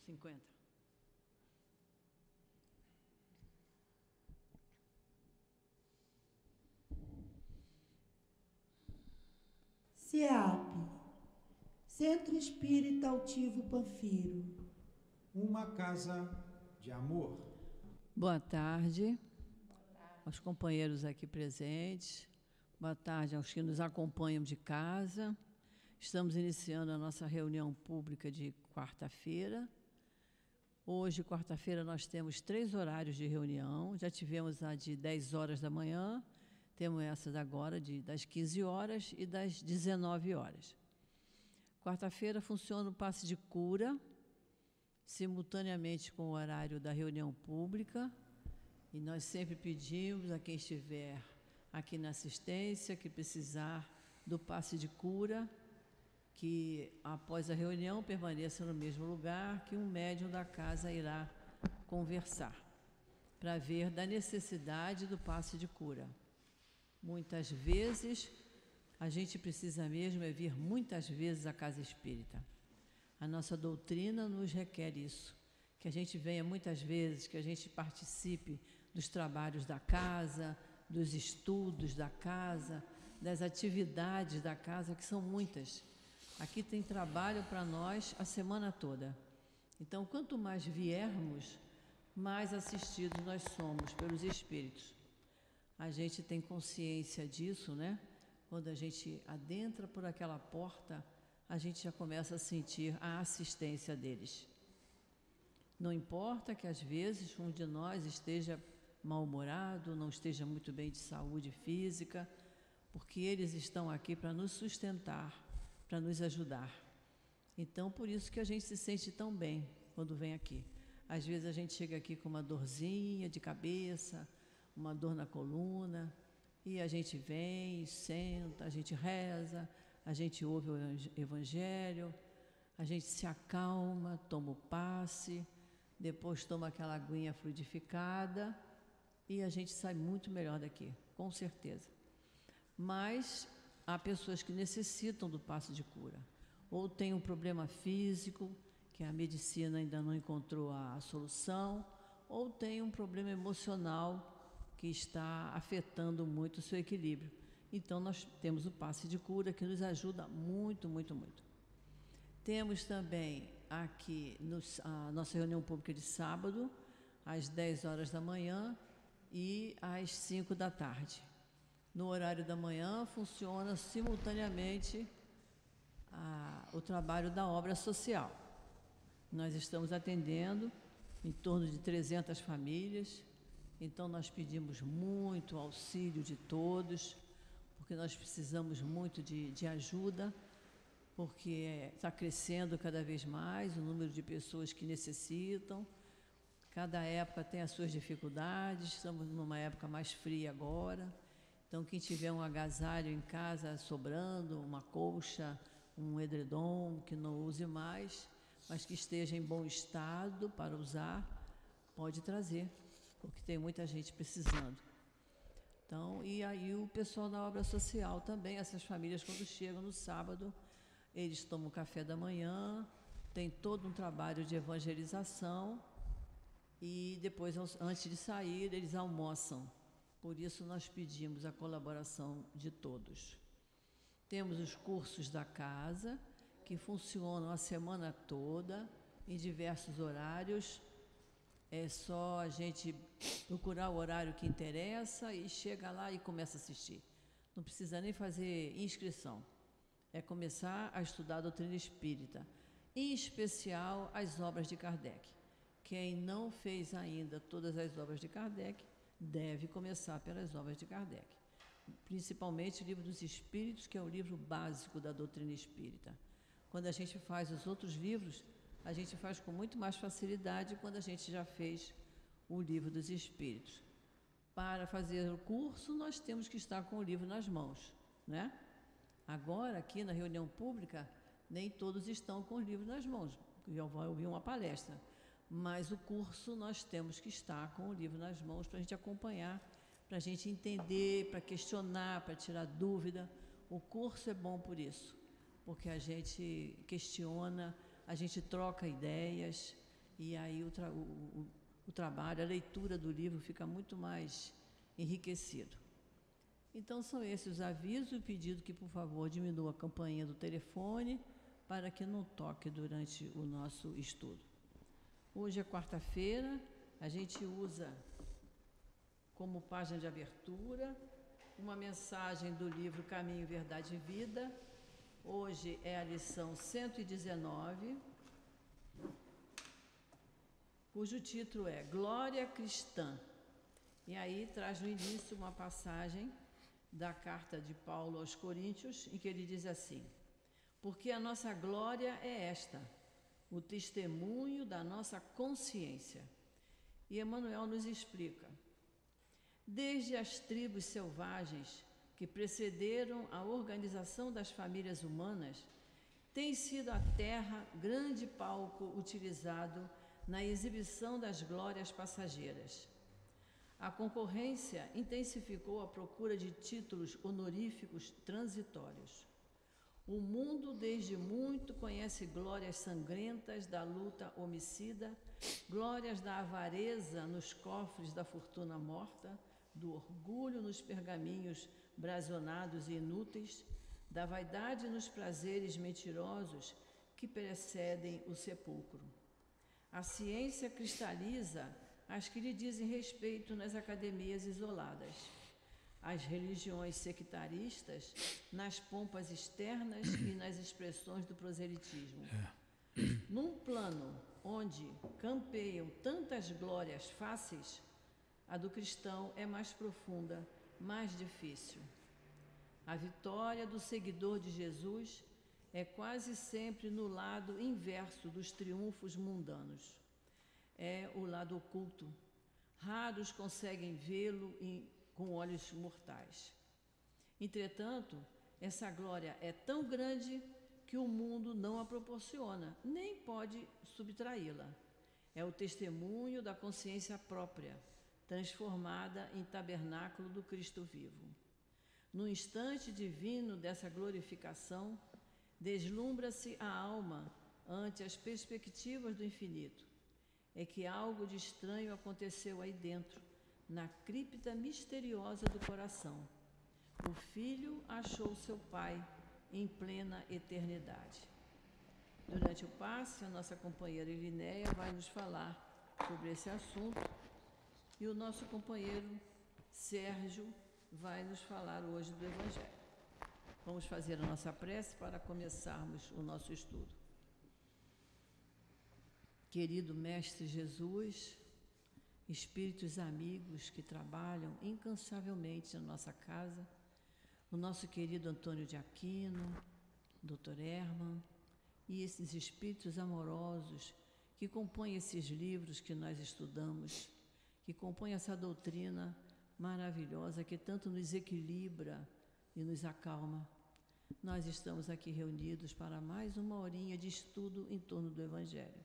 50. CEAP, Centro Espírita Altivo Panfiro. Uma casa de amor. Boa tarde aos companheiros aqui presentes. Boa tarde aos que nos acompanham de casa. Estamos iniciando a nossa reunião pública de quarta-feira. Hoje, quarta-feira, nós temos 3 horários de reunião. Já tivemos a de 10 horas da manhã, temos essa agora das 15 horas e das 19 horas. Quarta-feira funciona o passe de cura, simultaneamente com o horário da reunião pública. E nós sempre pedimos a quem estiver aqui na assistência, que precisar do passe de cura, que após a reunião permaneça no mesmo lugar, que um médium da casa irá conversar, para ver da necessidade do passe de cura. Muitas vezes, a gente precisa mesmo vir muitas vezes à casa espírita. A nossa doutrina nos requer isso, que a gente venha muitas vezes, que a gente participe dos trabalhos da casa, dos estudos da casa, das atividades da casa, que são muitas. Aqui tem trabalho para nós a semana toda. Então, quanto mais viermos, mais assistidos nós somos pelos espíritos. A gente tem consciência disso, né? Quando a gente adentra por aquela porta, a gente já começa a sentir a assistência deles. Não importa que às vezes um de nós esteja mal-humorado, não esteja muito bem de saúde física, porque eles estão aqui para nos sustentar, para nos ajudar. Então, por isso que a gente se sente tão bem quando vem aqui. Às vezes a gente chega aqui com uma dorzinha de cabeça, uma dor na coluna, e a gente vem, senta, a gente reza, a gente ouve o Evangelho, a gente se acalma, toma o passe, depois toma aquela aguinha fluidificada e a gente sai muito melhor daqui, com certeza. Mas há pessoas que necessitam do passe de cura, ou tem um problema físico, que a medicina ainda não encontrou a solução, ou tem um problema emocional que está afetando muito o seu equilíbrio. Então, nós temos o passe de cura, que nos ajuda muito, muito, muito. Temos também aqui a nossa reunião pública de sábado, às 10 horas da manhã e às 5 da tarde. No horário da manhã, funciona simultaneamente o trabalho da obra social. Nós estamos atendendo em torno de 300 famílias, então nós pedimos muito auxílio de todos, porque nós precisamos muito de ajuda, porque está crescendo cada vez mais o número de pessoas que necessitam. Cada época tem as suas dificuldades, estamos numa época mais fria agora. Então, quem tiver um agasalho em casa sobrando, uma colcha, um edredom que não use mais, mas que esteja em bom estado para usar, pode trazer, porque tem muita gente precisando. Então, e aí o pessoal da obra social também, essas famílias, quando chegam no sábado, eles tomam café da manhã, tem todo um trabalho de evangelização e depois, antes de sair, eles almoçam. Por isso, nós pedimos a colaboração de todos. Temos os cursos da casa, que funcionam a semana toda, em diversos horários. É só a gente procurar o horário que interessa e chega lá e começa a assistir. Não precisa nem fazer inscrição. É começar a estudar a doutrina espírita, em especial as obras de Kardec. Quem não fez ainda todas as obras de Kardec, deve começar pelas obras de Kardec. Principalmente o Livro dos Espíritos, que é o livro básico da doutrina espírita. Quando a gente faz os outros livros, a gente faz com muito mais facilidade quando a gente já fez o Livro dos Espíritos. Para fazer o curso, nós temos que estar com o livro nas mãos, né? Agora, aqui na reunião pública, nem todos estão com o livro nas mãos, já vão ouvir uma palestra. Mas o curso nós temos que estar com o livro nas mãos para a gente acompanhar, para a gente entender, para questionar, para tirar dúvida. O curso é bom por isso, porque a gente questiona, a gente troca ideias, e aí o trabalho, a leitura do livro fica muito mais enriquecido. Então, são esses os avisos, o pedido que, por favor, diminua a campainha do telefone para que não toque durante o nosso estudo. Hoje é quarta-feira, a gente usa como página de abertura uma mensagem do livro Caminho, Verdade e Vida. Hoje é a lição 119, cujo título é Glória Cristã. E aí traz no início uma passagem da carta de Paulo aos Coríntios, em que ele diz assim: porque a nossa glória é esta, o testemunho da nossa consciência. E Emmanuel nos explica: desde as tribos selvagens que precederam a organização das famílias humanas, tem sido a terra grande palco utilizado na exibição das glórias passageiras. A concorrência intensificou a procura de títulos honoríficos transitórios. O mundo desde muito conhece glórias sangrentas da luta homicida, glórias da avareza nos cofres da fortuna morta, do orgulho nos pergaminhos brasionados e inúteis, da vaidade nos prazeres mentirosos que precedem o sepulcro. A ciência cristaliza as que lhe dizem respeito nas academias isoladas, as religiões sectaristas nas pompas externas e nas expressões do proselitismo. Num plano onde campeiam tantas glórias fáceis, a do cristão é mais profunda, mais difícil. A vitória do seguidor de Jesus é quase sempre no lado inverso dos triunfos mundanos. É o lado oculto. Raros conseguem vê-lo com olhos mortais. Entretanto, essa glória é tão grande que o mundo não a proporciona, nem pode subtraí-la. É o testemunho da consciência própria, transformada em tabernáculo do Cristo vivo. No instante divino dessa glorificação, deslumbra-se a alma ante as perspectivas do infinito. É que algo de estranho aconteceu aí dentro, na cripta misteriosa do coração. O Filho achou seu Pai em plena eternidade. Durante o passe, a nossa companheira Elinéia vai nos falar sobre esse assunto e o nosso companheiro Sérgio vai nos falar hoje do Evangelho. Vamos fazer a nossa prece para começarmos o nosso estudo. Querido Mestre Jesus, espíritos amigos que trabalham incansavelmente na nossa casa, o nosso querido Antônio de Aquino, Dr. Herman, e esses espíritos amorosos que compõem esses livros que nós estudamos, que compõem essa doutrina maravilhosa que tanto nos equilibra e nos acalma. Nós estamos aqui reunidos para mais uma horinha de estudo em torno do Evangelho.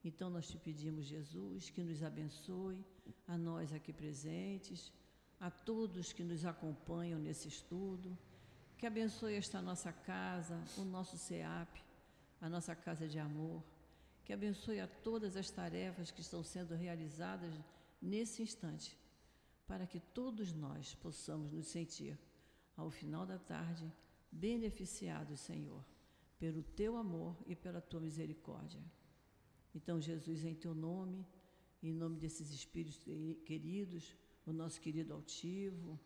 Então, nós te pedimos, Jesus, que nos abençoe, a nós aqui presentes, a todos que nos acompanham nesse estudo, que abençoe esta nossa casa, o nosso SEAP, a nossa casa de amor, que abençoe a todas as tarefas que estão sendo realizadas nesse instante, para que todos nós possamos nos sentir, ao final da tarde, beneficiados, Senhor, pelo Teu amor e pela Tua misericórdia. Então, Jesus, em Teu nome, em nome desses espíritos queridos, o nosso querido altivo,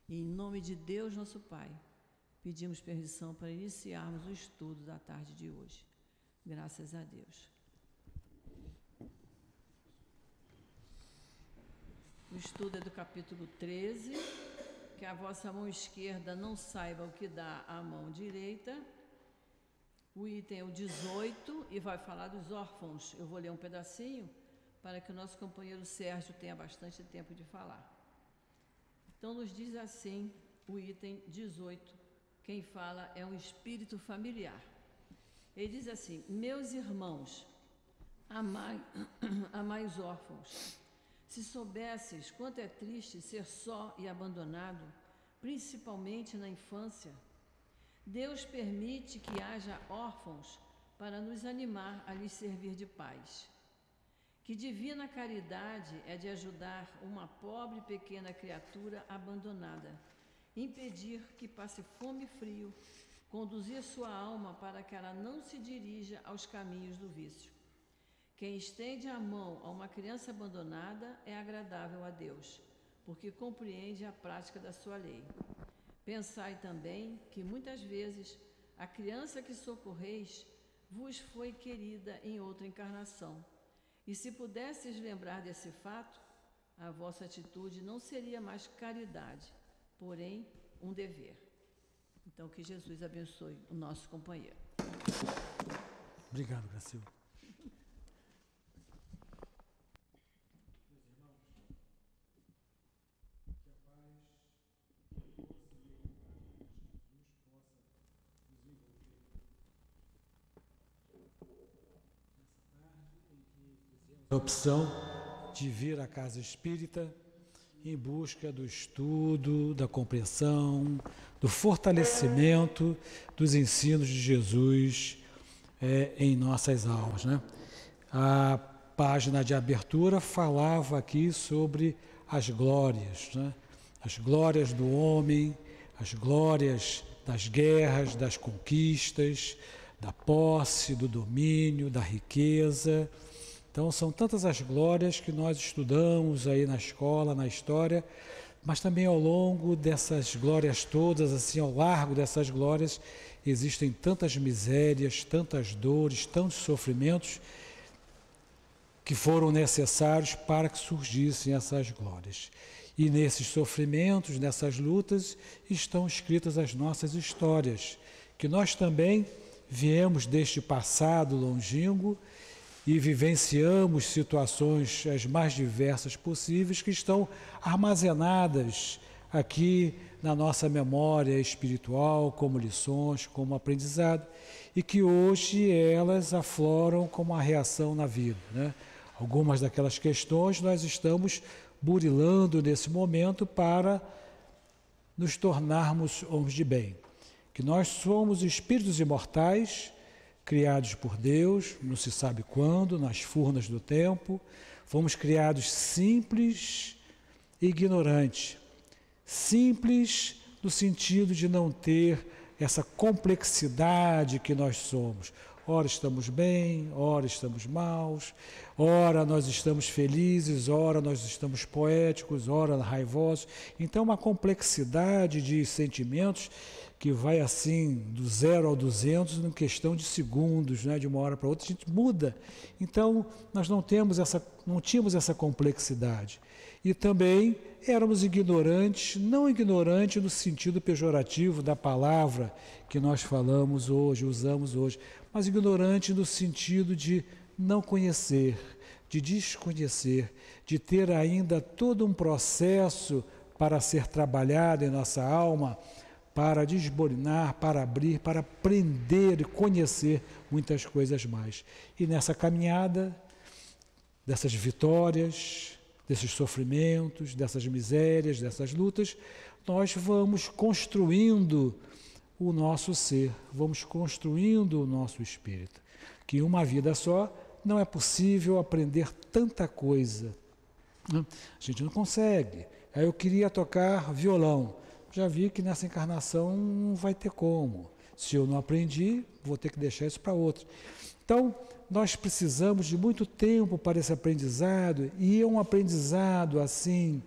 e em nome de Deus, nosso Pai, pedimos permissão para iniciarmos o estudo da tarde de hoje. Graças a Deus. O estudo é do capítulo 13, que a vossa mão esquerda não saiba o que dá à mão direita. O item é o 18 e vai falar dos órfãos. Eu vou ler um pedacinho para que o nosso companheiro Sérgio tenha bastante tempo de falar. Então, nos diz assim o item 18. Quem fala é um espírito familiar. Ele diz assim: meus irmãos, amai os órfãos. Se soubesses quanto é triste ser só e abandonado, principalmente na infância, Deus permite que haja órfãos para nos animar a lhes servir de pais. Que divina caridade é de ajudar uma pobre e pequena criatura abandonada, impedir que passe fome e frio, conduzir sua alma para que ela não se dirija aos caminhos do vício. Quem estende a mão a uma criança abandonada é agradável a Deus, porque compreende a prática da sua lei. Pensai também que muitas vezes a criança que socorreis vos foi querida em outra encarnação. E se pudesseis lembrar desse fato, a vossa atitude não seria mais caridade, porém um dever. Então, que Jesus abençoe o nosso companheiro. Obrigado, Gracil. A opção de vir à casa espírita em busca do estudo, da compreensão, do fortalecimento dos ensinos de Jesus em nossas almas, né? A página de abertura falava aqui sobre as glórias, né? As glórias do homem, as glórias das guerras, das conquistas, da posse, do domínio, da riqueza. Então, são tantas as glórias que nós estudamos aí na escola, na história, mas também ao longo dessas glórias todas, assim, ao largo dessas glórias, existem tantas misérias, tantas dores, tantos sofrimentos que foram necessários para que surgissem essas glórias. E nesses sofrimentos, nessas lutas, estão escritas as nossas histórias, que nós também viemos deste passado longínquo e vivenciamos situações as mais diversas possíveis que estão armazenadas aqui na nossa memória espiritual, como lições, como aprendizado, e que hoje elas afloram como uma reação na vida, né? Algumas daquelas questões nós estamos burilando nesse momento para nos tornarmos homens de bem, que nós somos espíritos imortais, criados por Deus, não se sabe quando, nas furnas do tempo, fomos criados simples e ignorantes. Simples no sentido de não ter essa complexidade que nós somos. Ora estamos bem, ora estamos maus, ora nós estamos felizes, ora nós estamos poéticos, ora raivosos. Então, uma complexidade de sentimentos que vai assim do 0 ao 200 em questão de segundos, né? De uma hora para outra a gente muda. Então, nós não tínhamos essa complexidade. E também éramos ignorantes, não ignorantes no sentido pejorativo da palavra que nós falamos hoje, usamos hoje, mas ignorante no sentido de não conhecer, de desconhecer, de ter ainda todo um processo para ser trabalhado em nossa alma, para desborinar, para abrir, para aprender e conhecer muitas coisas mais. E nessa caminhada, dessas vitórias, desses sofrimentos, dessas misérias, dessas lutas, nós vamos construindo o nosso ser, vamos construindo o nosso espírito. Que em uma vida só não é possível aprender tanta coisa. A gente não consegue. Aí eu queria tocar violão. Já vi que nessa encarnação não vai ter como. Se eu não aprendi, vou ter que deixar isso para outro. Então, nós precisamos de muito tempo para esse aprendizado, e é um aprendizado assim,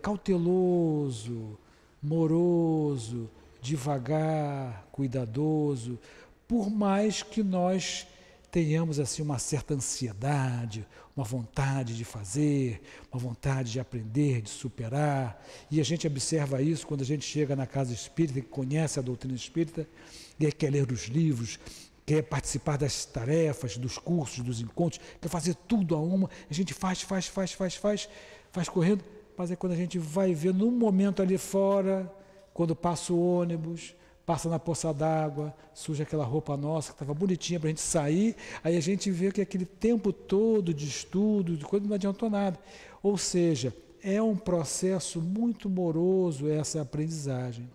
cauteloso, moroso, devagar, cuidadoso, por mais que nós tenhamos assim uma certa ansiedade, uma vontade de fazer, uma vontade de aprender, de superar. E a gente observa isso quando a gente chega na casa espírita, que conhece a doutrina espírita, e aí quer ler os livros, quer participar das tarefas, dos cursos, dos encontros, quer fazer tudo a uma, a gente faz correndo, mas é quando a gente vai ver num momento ali fora, quando passa o ônibus, passa na poça d'água, suja aquela roupa nossa que estava bonitinha para a gente sair, aí a gente vê que aquele tempo todo de estudo, de coisa, não adiantou nada. Ou seja, é um processo muito moroso essa aprendizagem.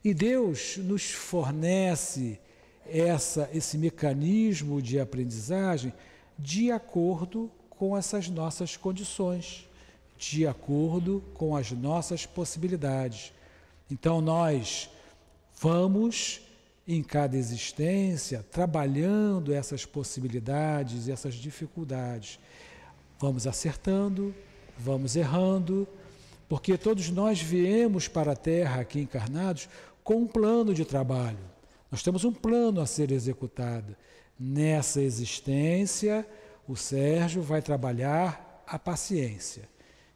E Deus nos fornece esse mecanismo de aprendizagem de acordo com essas nossas condições, de acordo com as nossas possibilidades. Então nós vamos, em cada existência, trabalhando essas possibilidades, essas dificuldades. Vamos acertando, vamos errando, porque todos nós viemos para a Terra aqui encarnados com um plano de trabalho. Nós temos um plano a ser executado. Nessa existência, o Sérgio vai trabalhar a paciência.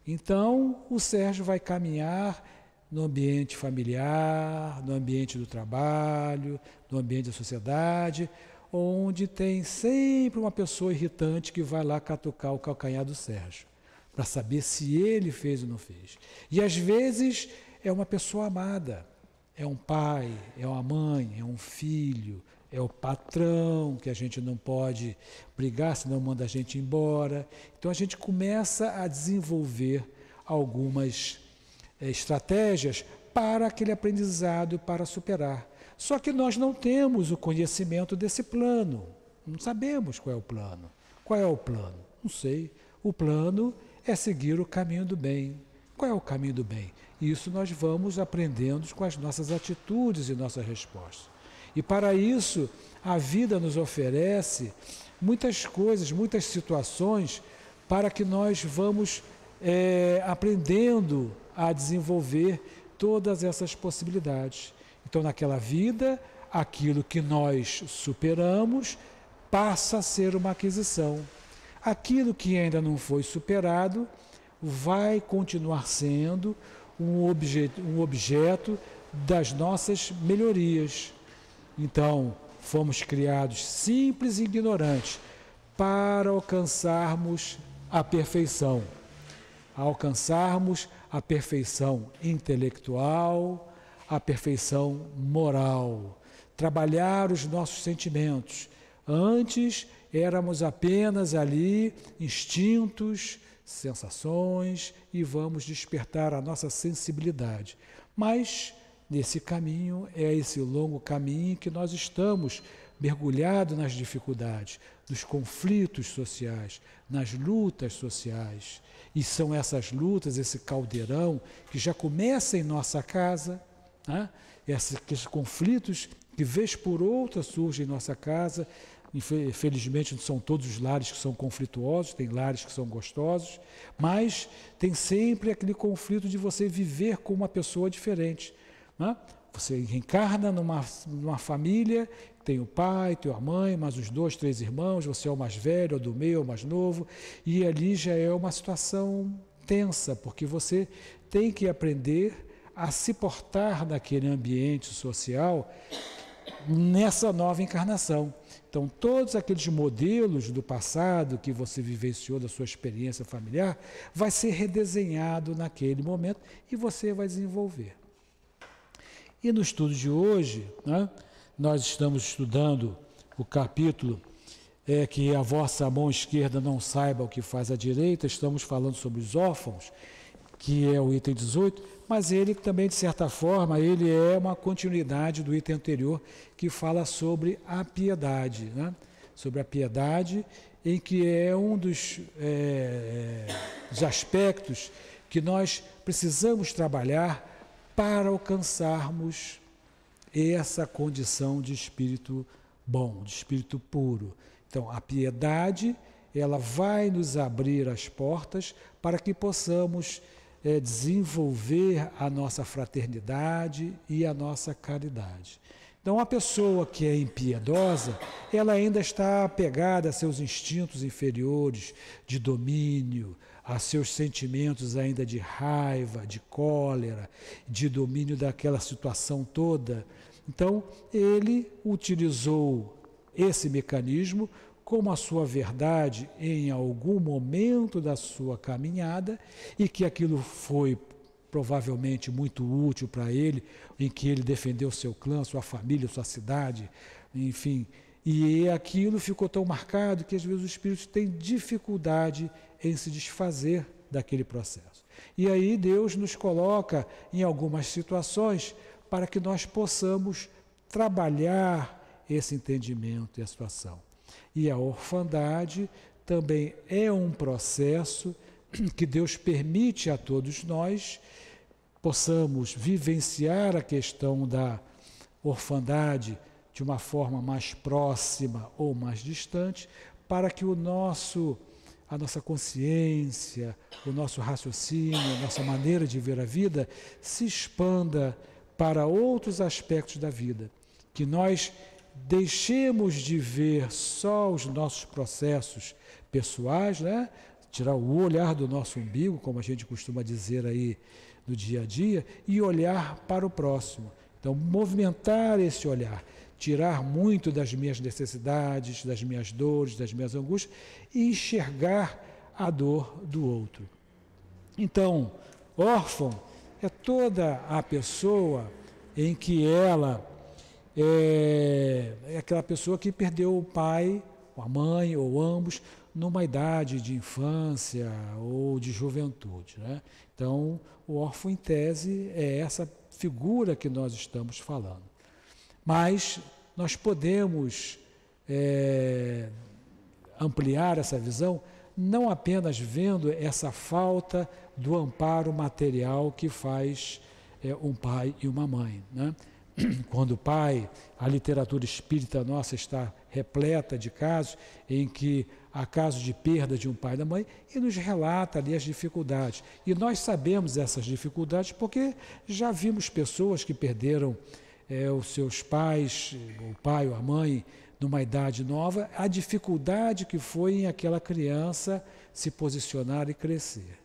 Então, o Sérgio vai caminhar no ambiente familiar, no ambiente do trabalho, no ambiente da sociedade, onde tem sempre uma pessoa irritante que vai lá catucar o calcanhar do Sérgio, para saber se ele fez ou não fez. E às vezes é uma pessoa amada, é um pai, é uma mãe, é um filho, é o patrão, que a gente não pode brigar, senão manda a gente embora. Então a gente começa a desenvolver algumas estratégias para aquele aprendizado, para superar. Só que nós não temos o conhecimento desse plano, não sabemos qual é o plano. Qual é o plano? Não sei. O plano é seguir o caminho do bem. Qual é o caminho do bem? Isso nós vamos aprendendo com as nossas atitudes e nossas respostas. E para isso, a vida nos oferece muitas coisas, muitas situações, para que nós vamos aprendendo a desenvolver todas essas possibilidades. Então, naquela vida, aquilo que nós superamos passa a ser uma aquisição. Aquilo que ainda não foi superado vai continuar sendo um objeto das nossas melhorias. Então, fomos criados simples e ignorantes para alcançarmos a perfeição. Alcançarmos a perfeição intelectual, a perfeição moral, trabalhar os nossos sentimentos. Antes éramos apenas ali instintos, sensações, e vamos despertar a nossa sensibilidade. Mas nesse caminho, é esse longo caminho que nós estamos mergulhados nas dificuldades, nos conflitos sociais, nas lutas sociais. E são essas lutas, esse caldeirão, que já começa em nossa casa, né? Esses conflitos que vez por outra surgem em nossa casa. Infelizmente não são todos os lares que são conflituosos, tem lares que são gostosos, mas tem sempre aquele conflito de você viver com uma pessoa diferente, né? Você reencarna numa família, tem o pai, tem a mãe, mais os 2, 3 irmãos, você é o mais velho, ou do meio, ou o mais novo, e ali já é uma situação tensa, porque você tem que aprender a se portar naquele ambiente social nessa nova encarnação. Então, todos aqueles modelos do passado que você vivenciou da sua experiência familiar vai ser redesenhado naquele momento e você vai desenvolver. E no estudo de hoje, né, nós estamos estudando o capítulo que a vossa mão esquerda não saiba o que faz a direita. Estamos falando sobre os órfãos, que é o item 18, mas ele também, de certa forma, ele é uma continuidade do item anterior, que fala sobre a piedade, né? Sobre a piedade, em que é um dos aspectos que nós precisamos trabalhar para alcançarmos essa condição de espírito bom, de espírito puro. Então, a piedade, ela vai nos abrir as portas para que possamos desenvolver a nossa fraternidade e a nossa caridade. Então, a pessoa que é impiedosa, ela ainda está apegada a seus instintos inferiores de domínio, a seus sentimentos ainda de raiva, de cólera, de domínio daquela situação toda. Então, ele utilizou esse mecanismo como a sua verdade em algum momento da sua caminhada, e que aquilo foi provavelmente muito útil para ele, em que ele defendeu seu clã, sua família, sua cidade, enfim. E aquilo ficou tão marcado que às vezes o espírito tem dificuldade em se desfazer daquele processo. E aí Deus nos coloca em algumas situações para que nós possamos trabalhar esse entendimento e a situação. E a orfandade também é um processo que Deus permite a todos nós possamos vivenciar a questão da orfandade de uma forma mais próxima ou mais distante, para que a nossa consciência, o nosso raciocínio, a nossa maneira de ver a vida se expanda para outros aspectos da vida, que nós deixemos de ver só os nossos processos pessoais, né? Tirar o olhar do nosso umbigo, como a gente costuma dizer aí no dia a dia, e olhar para o próximo. Então, movimentar esse olhar, tirar muito das minhas necessidades, das minhas dores, das minhas angústias e enxergar a dor do outro. Então, órfão é toda a pessoa em que ela é aquela pessoa que perdeu o pai, a mãe ou ambos numa idade de infância ou de juventude, né? Então, o órfão, em tese, é essa figura que nós estamos falando. Mas nós podemos ampliar essa visão não apenas vendo essa falta do amparo material que faz um pai e uma mãe, né? Quando o pai, a literatura espírita nossa está repleta de casos em que há casos de perda de um pai e da mãe e nos relata ali as dificuldades. E nós sabemos essas dificuldades porque já vimos pessoas que perderam os seus pais, o pai ou a mãe, numa idade nova, a dificuldade que foi em aquela criança se posicionar e crescer.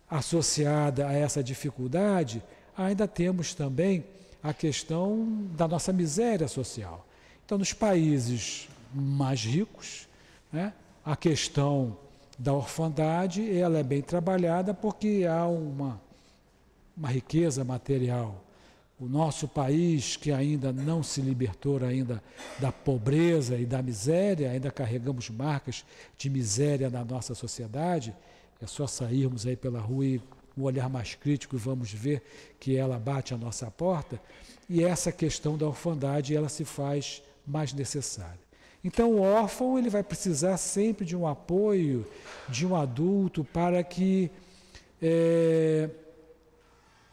Associada a essa dificuldade, ainda temos também a questão da nossa miséria social. Então, nos países mais ricos, né, a questão da orfandade, ela é bem trabalhada porque há uma riqueza material. O nosso país, que ainda não se libertou ainda da pobreza e da miséria, ainda carregamos marcas de miséria na nossa sociedade, é só sairmos aí pela rua e um olhar mais crítico e vamos ver que ela bate à nossa porta, e essa questão da orfandade ela se faz mais necessária. Então o órfão ele vai precisar sempre de um apoio de um adulto para que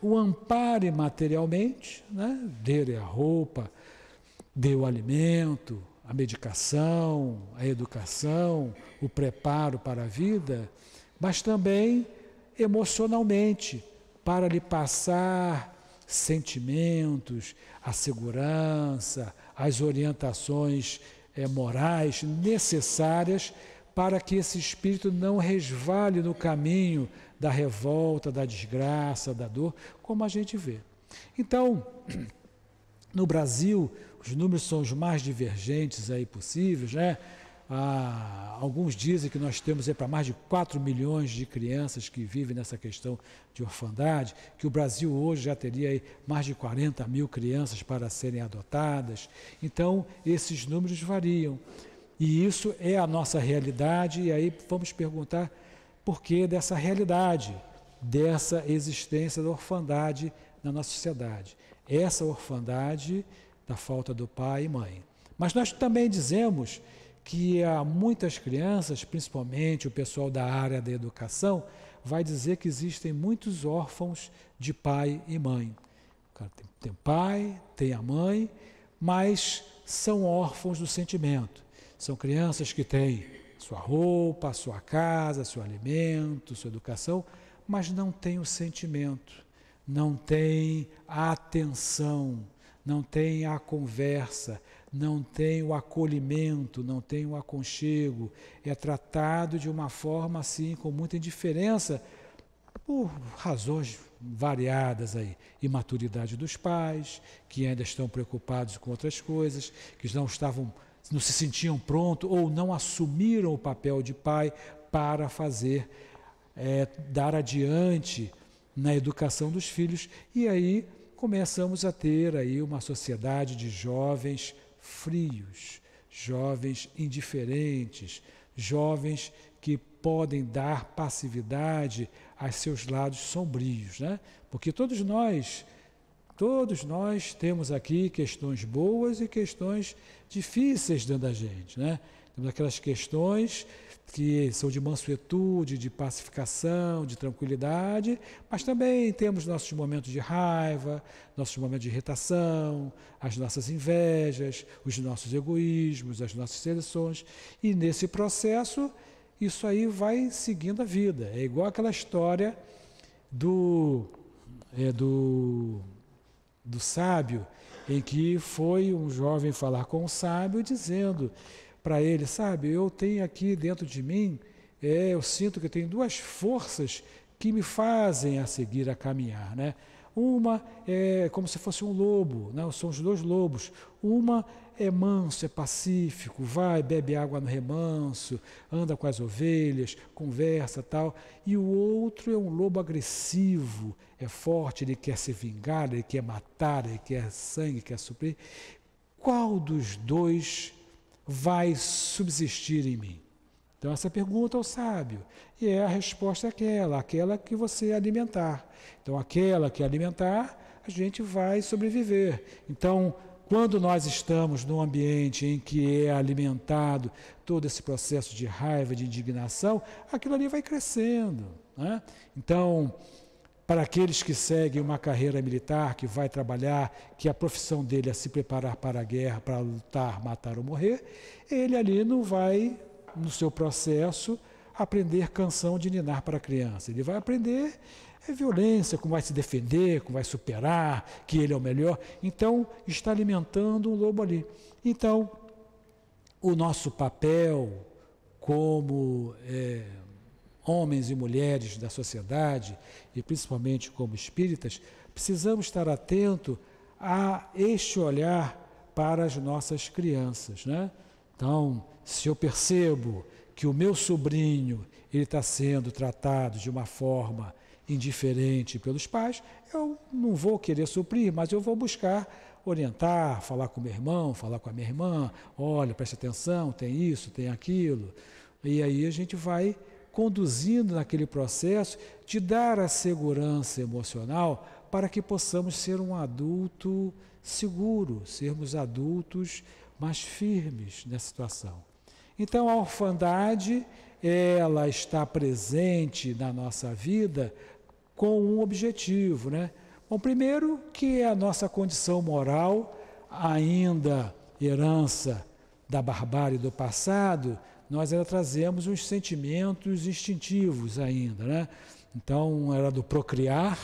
o ampare materialmente, né? Dê a roupa, dê o alimento, a medicação, a educação, o preparo para a vida, mas também emocionalmente, para lhe passar sentimentos, a segurança, as orientações morais necessárias para que esse espírito não resvale no caminho da revolta, da desgraça, da dor, como a gente vê. Então, no Brasil, os números são os mais divergentes aí possíveis, né? Alguns dizem que nós temos para mais de 4 milhões de crianças que vivem nessa questão de orfandade, que o Brasil hoje já teria aí mais de 40 mil crianças para serem adotadas. Então, esses números variam. E isso é a nossa realidade, e aí vamos perguntar por que dessa realidade, dessa existência da orfandade na nossa sociedade. Essa orfandade da falta do pai e mãe. Mas nós também dizemos que há muitas crianças, principalmente o pessoal da área da educação, vai dizer que existem muitos órfãos de pai e mãe. O cara tem o pai, tem a mãe, mas são órfãos do sentimento. São crianças que têm sua roupa, sua casa, seu alimento, sua educação, mas não têm o sentimento, não têm a atenção, não têm a conversa, não tem o acolhimento, não tem o aconchego, é tratado de uma forma assim, com muita indiferença, por razões variadas aí. Imaturidade dos pais, que ainda estão preocupados com outras coisas, que não se sentiam prontos ou não assumiram o papel de pai para dar adiante na educação dos filhos. E aí começamos a ter aí uma sociedade de jovens frios, jovens indiferentes, jovens que podem dar passividade a seus lados sombrios, né? Porque todos nós temos aqui questões boas e questões difíceis dentro da gente, né? Temos aquelas questões que são de mansuetude, de pacificação, de tranquilidade, mas também temos nossos momentos de raiva, nossos momentos de irritação, as nossas invejas, os nossos egoísmos, as nossas seleções. E nesse processo, isso aí vai seguindo a vida. É igual aquela história do sábio, em que foi um jovem falar com o sábio dizendo para ele, sabe, eu tenho aqui dentro de mim, eu sinto que eu tenho duas forças que me fazem a seguir, a caminhar, né? Uma é como se fosse um lobo, né? São os dois lobos. Uma é manso, é pacífico, vai, bebe água no remanso, anda com as ovelhas, conversa, tal. E o outro é um lobo agressivo, é forte, ele quer se vingar, ele quer matar, ele quer sangue, quer suprir. Qual dos dois vai subsistir em mim? Então essa pergunta ao sábio, e a resposta é aquela que você alimentar. Então aquela que alimentar, a gente vai sobreviver. Então, quando nós estamos num ambiente em que é alimentado todo esse processo de raiva, de indignação, aquilo ali vai crescendo, né? Então, para aqueles que seguem uma carreira militar, que vai trabalhar, que a profissão dele é se preparar para a guerra, para lutar, matar ou morrer, ele ali não vai, no seu processo, aprender canção de ninar para a criança. Ele vai aprender violência, como vai se defender, como vai superar, que ele é o melhor. Então, está alimentando um lobo ali. Então, o nosso papel como homens e mulheres da sociedade, e principalmente como espíritas, precisamos estar atentos a este olhar para as nossas crianças, né? Então, se eu percebo que o meu sobrinho ele está sendo tratado de uma forma indiferente pelos pais, eu não vou querer suprir, mas eu vou buscar orientar, falar com meu irmão, falar com a minha irmã, olha, preste atenção, tem isso, tem aquilo. E aí a gente vai conduzindo naquele processo de dar a segurança emocional para que possamos ser um adulto seguro, sermos adultos mais firmes nessa situação. Então a orfandade, ela está presente na nossa vida com um objetivo, né? Bom, primeiro que a nossa condição moral, ainda herança da barbárie do passado, nós ainda trazemos os sentimentos instintivos ainda, né? Então, era do procriar,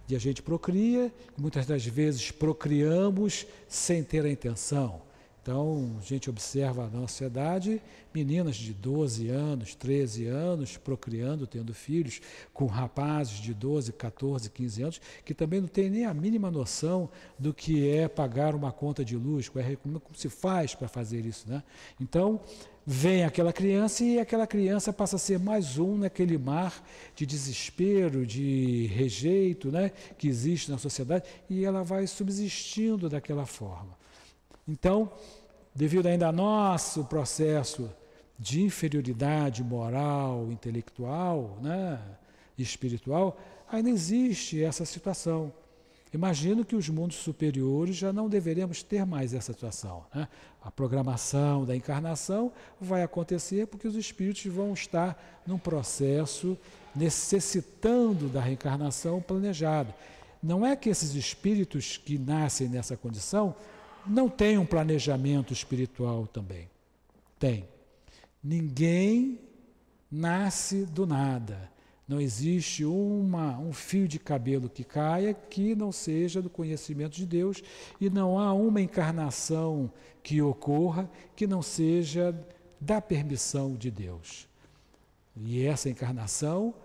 e a gente procria, e muitas das vezes procriamos sem ter a intenção. Então, a gente observa na nossa sociedade meninas de 12 anos, 13 anos, procriando, tendo filhos, com rapazes de 12, 14, 15 anos, que também não têm nem a mínima noção do que é pagar uma conta de luz, como se faz para fazer isso, né? Então, vem aquela criança e aquela criança passa a ser mais um naquele mar de desespero, de rejeito, né, que existe na sociedade, e ela vai subsistindo daquela forma. Então, devido ainda ao nosso processo de inferioridade moral, intelectual, né, espiritual, ainda existe essa situação. Imagino que os mundos superiores já não deveremos ter mais essa situação, né? A programação da encarnação vai acontecer porque os espíritos vão estar num processo necessitando da reencarnação planejada. Não é que esses espíritos que nascem nessa condição não tem um planejamento espiritual também. Tem. Ninguém nasce do nada. Não existe um fio de cabelo que caia que não seja do conhecimento de Deus, e não há uma encarnação que ocorra que não seja da permissão de Deus. E essa encarnação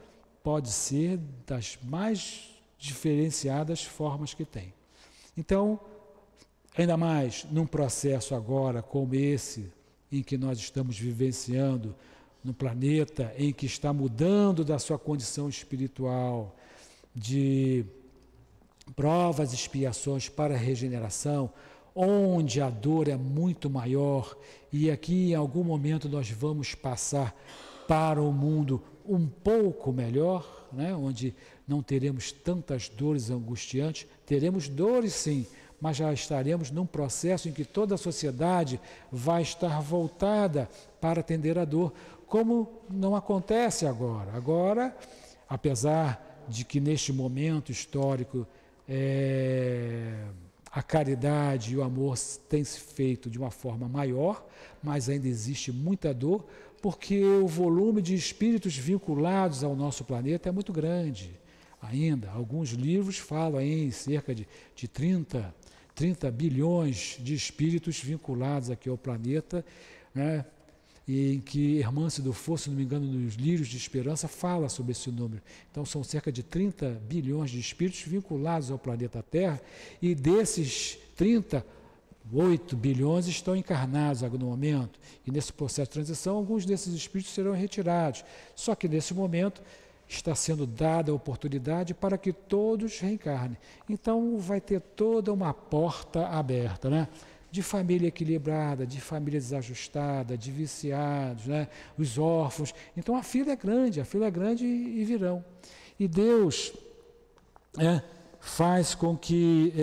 pode ser das mais diferenciadas formas que tem. Então, ainda mais num processo agora como esse, em que nós estamos vivenciando, no planeta em que está mudando da sua condição espiritual, de provas e expiações para a regeneração, onde a dor é muito maior, e aqui em algum momento nós vamos passar para um mundo um pouco melhor, né? Onde não teremos tantas dores angustiantes, teremos dores sim, mas já estaremos num processo em que toda a sociedade vai estar voltada para atender a dor, como não acontece agora. Agora, apesar de que neste momento histórico a caridade e o amor têm se feito de uma forma maior, mas ainda existe muita dor, porque o volume de espíritos vinculados ao nosso planeta é muito grande ainda. Alguns livros falam em cerca de 30 bilhões de espíritos vinculados aqui ao planeta, né? E em que Hermâncio Dufour, se não me engano, nos Lírios de Esperança, fala sobre esse número. Então, são cerca de 30 bilhões de espíritos vinculados ao planeta Terra, e desses 8 bilhões estão encarnados no momento, e nesse processo de transição, alguns desses espíritos serão retirados. Só que, nesse momento, está sendo dada a oportunidade para que todos reencarnem. Então, vai ter toda uma porta aberta, né? De família equilibrada, de família desajustada, de viciados, né? Os órfãos. Então, a fila é grande e virão. E Deus faz com que...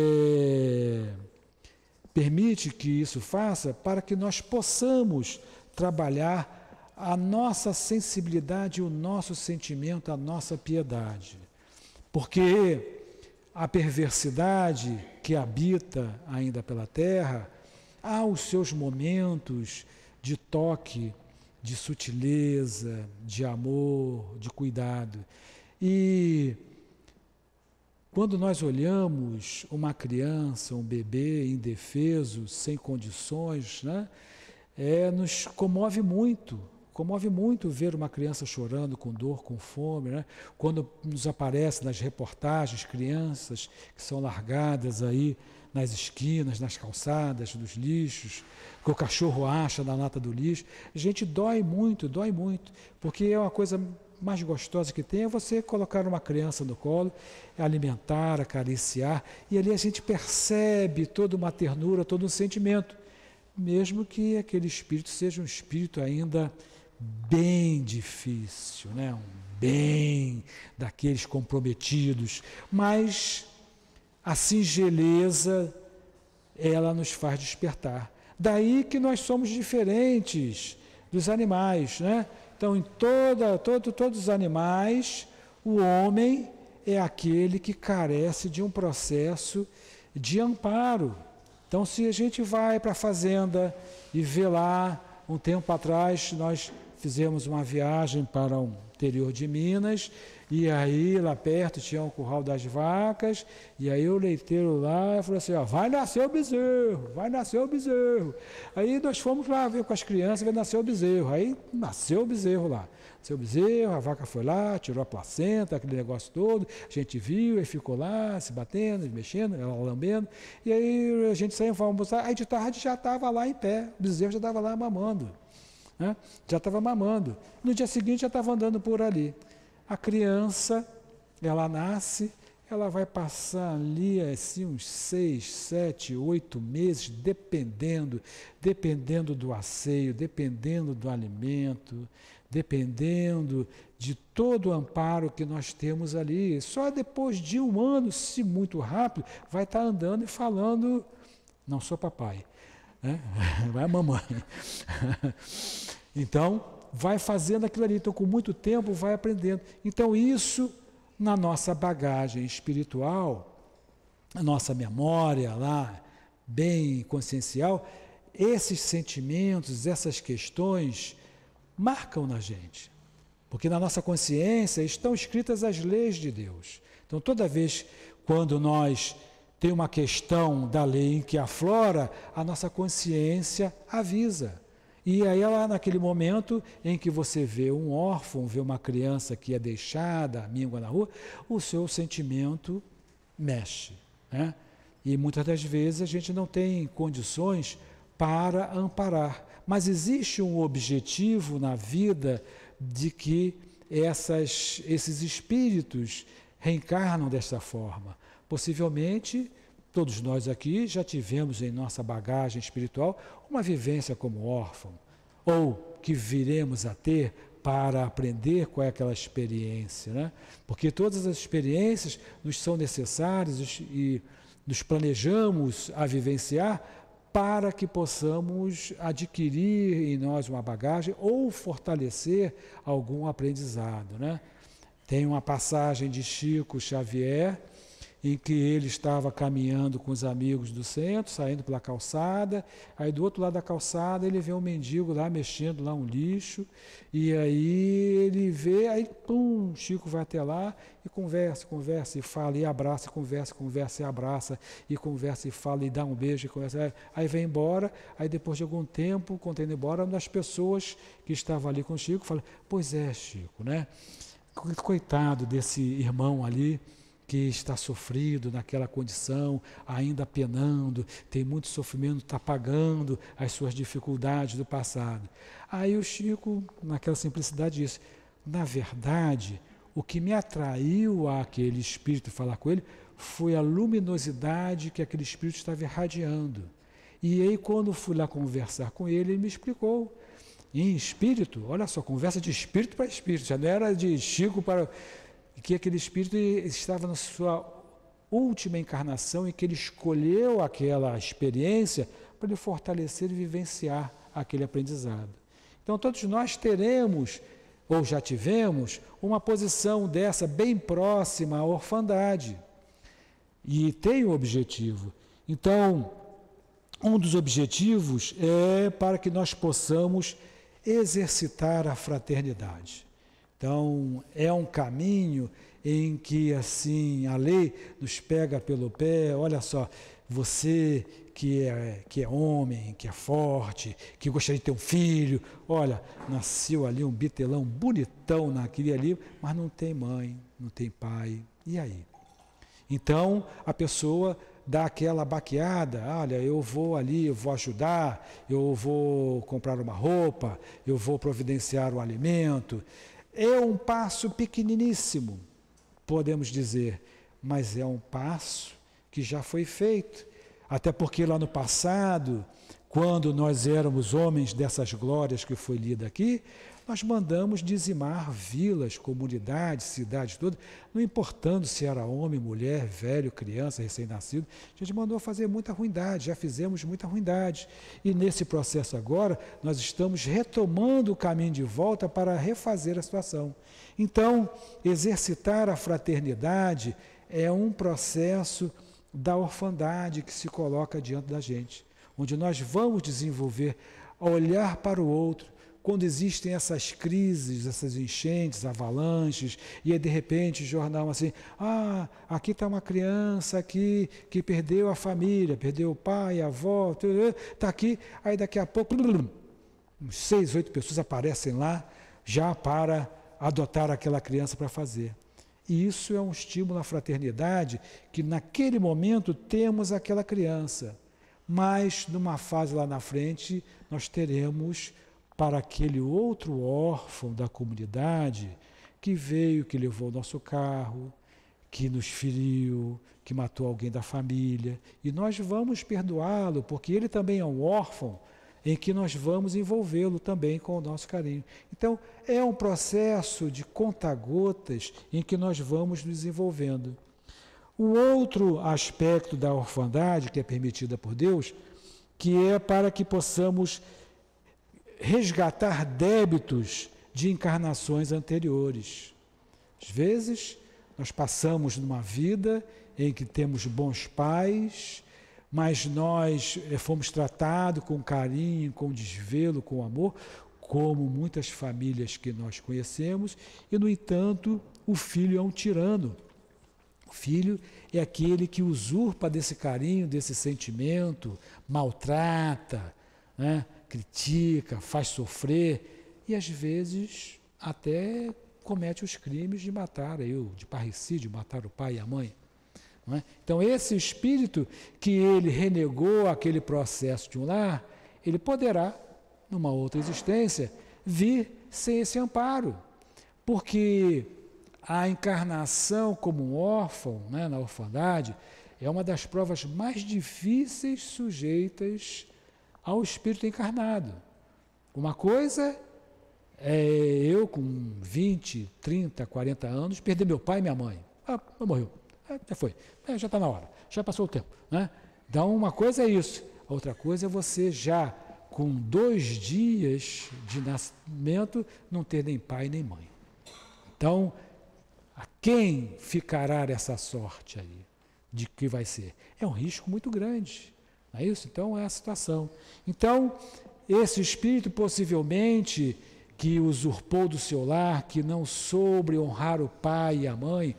permite que isso faça para que nós possamos trabalhar a nossa sensibilidade, o nosso sentimento, a nossa piedade. Porque a perversidade que habita ainda pela terra, há os seus momentos de toque, de sutileza, de amor, de cuidado. E quando nós olhamos uma criança, um bebê indefeso, sem condições, né, nos comove muito ver uma criança chorando com dor, com fome, né? Quando nos aparece nas reportagens crianças que são largadas aí nas esquinas, nas calçadas, nos lixos, que o cachorro acha na lata do lixo. Gente, dói muito, porque é uma coisa mais gostosa que tem, é você colocar uma criança no colo, alimentar, acariciar, e ali a gente percebe toda uma ternura, todo um sentimento, mesmo que aquele espírito seja um espírito ainda bem difícil, né? Bem daqueles comprometidos, mas a singeleza, ela nos faz despertar. Daí que nós somos diferentes dos animais, né? Então, em todos os animais, o homem é aquele que carece de um processo de amparo. Então, se a gente vai para a fazenda e vê lá, um tempo atrás, nós fizemos uma viagem para o interior de Minas, e aí lá perto tinha um curral das vacas, e aí o leiteiro lá falou assim, vai nascer o bezerro. Aí nós fomos lá ver com as crianças, vai nascer o bezerro. Aí nasceu o bezerro lá. Nasceu o bezerro, a vaca foi lá, tirou a placenta, aquele negócio todo, a gente viu, e ficou lá, se batendo, mexendo, ela lambendo, e aí a gente saiu, foi almoçar, aí de tarde já estava lá em pé, o bezerro já estava lá mamando. Né? Já estava mamando. No dia seguinte já estava andando por ali. A criança, ela nasce, ela vai passar ali assim, uns 6, 7, 8 meses, dependendo do asseio, dependendo do alimento, dependendo de todo o amparo que nós temos ali. Só depois de um ano, se muito rápido, vai estar andando e falando, não sou papai. Vai a mamãe. Então, vai fazendo aquilo ali. Então, com muito tempo, vai aprendendo. Então, isso, na nossa bagagem espiritual, a nossa memória lá, bem consciencial, esses sentimentos, essas questões, marcam na gente. Porque na nossa consciência estão escritas as leis de Deus. Então, toda vez quando nós tem uma questão da lei em que aflora, a nossa consciência avisa. E aí, lá naquele momento em que você vê um órfão, vê uma criança que é deixada, amíngua na rua, o seu sentimento mexe. Né? E muitas das vezes a gente não tem condições para amparar. Mas existe um objetivo na vida de que esses espíritos reencarnam dessa forma. Possivelmente, todos nós aqui já tivemos em nossa bagagem espiritual uma vivência como órfão, ou que viremos a ter para aprender qual é aquela experiência, né? Porque todas as experiências nos são necessárias e nos planejamos a vivenciar para que possamos adquirir em nós uma bagagem ou fortalecer algum aprendizado, né? Tem uma passagem de Chico Xavier, em que ele estava caminhando com os amigos do centro, saindo pela calçada, aí do outro lado da calçada ele vê um mendigo lá mexendo lá um lixo, e aí ele vê, aí pum, Chico vai até lá e conversa e fala, e abraça, conversa e abraça, e conversa e fala, e dá um beijo, e conversa, aí vem embora, aí depois de algum tempo, quando indo embora, uma das pessoas que estava ali com o Chico fala, pois é, Chico, né? Coitado desse irmão ali, que está sofrido naquela condição, ainda penando, tem muito sofrimento, está pagando as suas dificuldades do passado. Aí o Chico, naquela simplicidade, disse, na verdade, o que me atraiu àquele espírito falar com ele foi a luminosidade que aquele espírito estava irradiando. E aí, quando fui lá conversar com ele, ele me explicou. Em espírito, olha só, conversa de espírito para espírito, já não era de Chico para... que aquele espírito estava na sua última encarnação e que ele escolheu aquela experiência para lhe fortalecer e vivenciar aquele aprendizado. Então, todos nós teremos, ou já tivemos, uma posição dessa bem próxima à orfandade. E tem um objetivo. Então, um dos objetivos é para que nós possamos exercitar a fraternidade. Então, é um caminho em que, assim, a lei nos pega pelo pé, olha só, você que é homem, que é forte, que gostaria de ter um filho, olha, nasceu ali um bitelão bonitão naquele ali, mas não tem mãe, não tem pai, e aí? Então, a pessoa dá aquela baqueada, olha, eu vou ali, eu vou ajudar, eu vou comprar uma roupa, eu vou providenciar um alimento. É um passo pequeniníssimo, podemos dizer, mas é um passo que já foi feito. Até porque lá no passado, quando nós éramos homens dessas glórias que foi lida aqui, nós mandamos dizimar vilas, comunidades, cidades todas, não importando se era homem, mulher, velho, criança, recém-nascido, a gente mandou fazer muita ruindade, já fizemos muita ruindade. E nesse processo agora, nós estamos retomando o caminho de volta para refazer a situação. Então, exercitar a fraternidade é um processo da orfandade que se coloca diante da gente, onde nós vamos desenvolver, olhar para o outro, quando existem essas crises, essas enchentes, avalanches, e aí de repente o jornal assim, aqui está uma criança aqui que perdeu a família, perdeu o pai, a avó, está aqui, aí daqui a pouco, uns 6, 8 pessoas aparecem lá, já para adotar aquela criança para fazer. E isso é um estímulo à fraternidade, que naquele momento temos aquela criança, mas numa fase lá na frente nós teremos para aquele outro órfão da comunidade que veio, que levou o nosso carro, que nos feriu, que matou alguém da família. E nós vamos perdoá-lo, porque ele também é um órfão em que nós vamos envolvê-lo também com o nosso carinho. Então, é um processo de conta-gotas em que nós vamos nos envolvendo. O outro aspecto da orfandade, que é permitida por Deus, que é para que possamos resgatar débitos de encarnações anteriores. Às vezes, nós passamos numa vida em que temos bons pais, mas nós fomos tratados com carinho, com desvelo, com amor, como muitas famílias que nós conhecemos, e, no entanto, o filho é um tirano. O filho é aquele que usurpa desse carinho, desse sentimento, maltrata, né? Critica, faz sofrer e, às vezes, até comete os crimes de matar, de parricídio, matar o pai e a mãe. Não é? Então, esse espírito que ele renegou aquele processo de um lar, ele poderá, numa outra existência, vir sem esse amparo. Porque a encarnação como um órfão, né, na orfandade, é uma das provas mais difíceis sujeitas ao espírito encarnado. Uma coisa é eu com 20, 30, 40 anos, perder meu pai e minha mãe. Morreu. Já foi, já está na hora, já passou o tempo. Né? Então, uma coisa é isso, a outra coisa é você já, com 2 dias de nascimento, não ter nem pai nem mãe. Então, a quem ficará essa sorte aí? De que vai ser? É um risco muito grande, não é isso? Então, é a situação. Então, esse espírito possivelmente que usurpou do seu lar, que não soube honrar o pai e a mãe,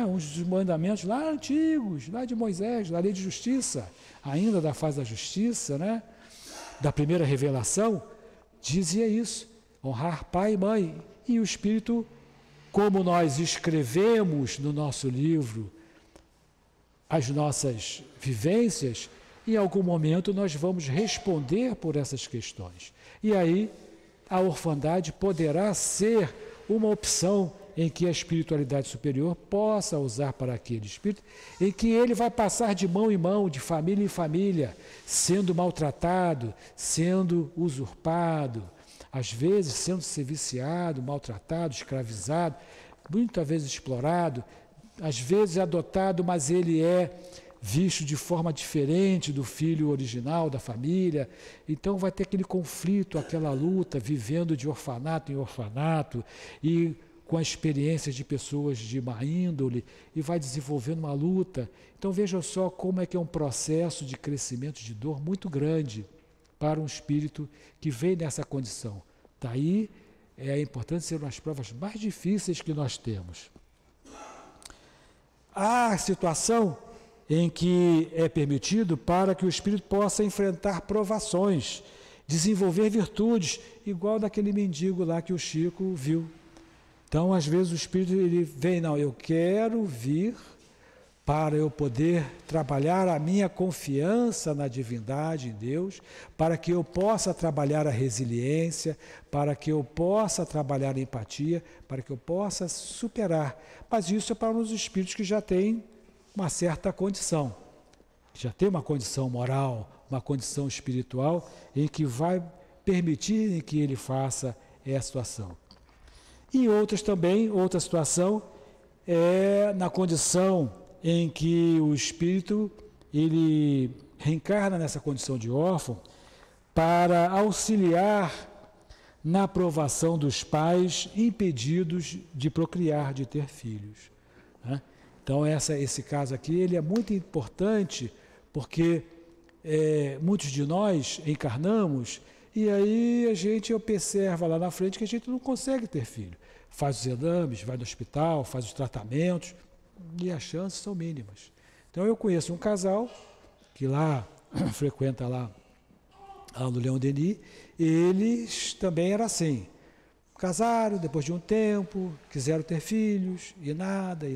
uns dos mandamentos lá antigos, lá de Moisés, da lei de justiça, ainda da fase da justiça, né? Da primeira revelação, dizia isso, honrar pai e mãe. E o espírito, como nós escrevemos no nosso livro as nossas vivências, em algum momento nós vamos responder por essas questões. E aí a orfandade poderá ser uma opção em que a espiritualidade superior possa usar para aquele espírito, em que ele vai passar de mão em mão, de família em família, sendo maltratado, sendo usurpado, às vezes sendo viciado, maltratado, escravizado, muitas vezes explorado, às vezes adotado, mas ele é visto de forma diferente do filho original da família. Então vai ter aquele conflito, aquela luta, vivendo de orfanato em orfanato e com a experiência de pessoas de má índole, e vai desenvolvendo uma luta. Então vejam só como é que é um processo de crescimento de dor muito grande para um espírito que vem nessa condição. Daí é importante ser uma das provas mais difíceis que nós temos. A situação em que é permitido para que o espírito possa enfrentar provações, desenvolver virtudes, igual daquele mendigo lá que o Chico viu. Então, às vezes o espírito ele vem, não, eu quero vir para eu poder trabalhar a minha confiança na divindade, em Deus, para que eu possa trabalhar a resiliência, para que eu possa trabalhar a empatia, para que eu possa superar. Mas isso é para os espíritos que já têm uma certa condição, já tem uma condição moral, uma condição espiritual, em que vai permitir que ele faça essa situação. E outras também, outra situação, é na condição em que o espírito, ele reencarna nessa condição de órfão, para auxiliar na aprovação dos pais impedidos de procriar, de ter filhos. Né? Então, esse caso aqui, ele é muito importante, porque muitos de nós encarnamos, e aí a gente observa lá na frente que a gente não consegue ter filho. Faz os exames, vai no hospital, faz os tratamentos, e as chances são mínimas. Então, eu conheço um casal, que lá, frequenta lá no Leão Denis, e eles também eram assim. Casaram, depois de um tempo, quiseram ter filhos, e nada.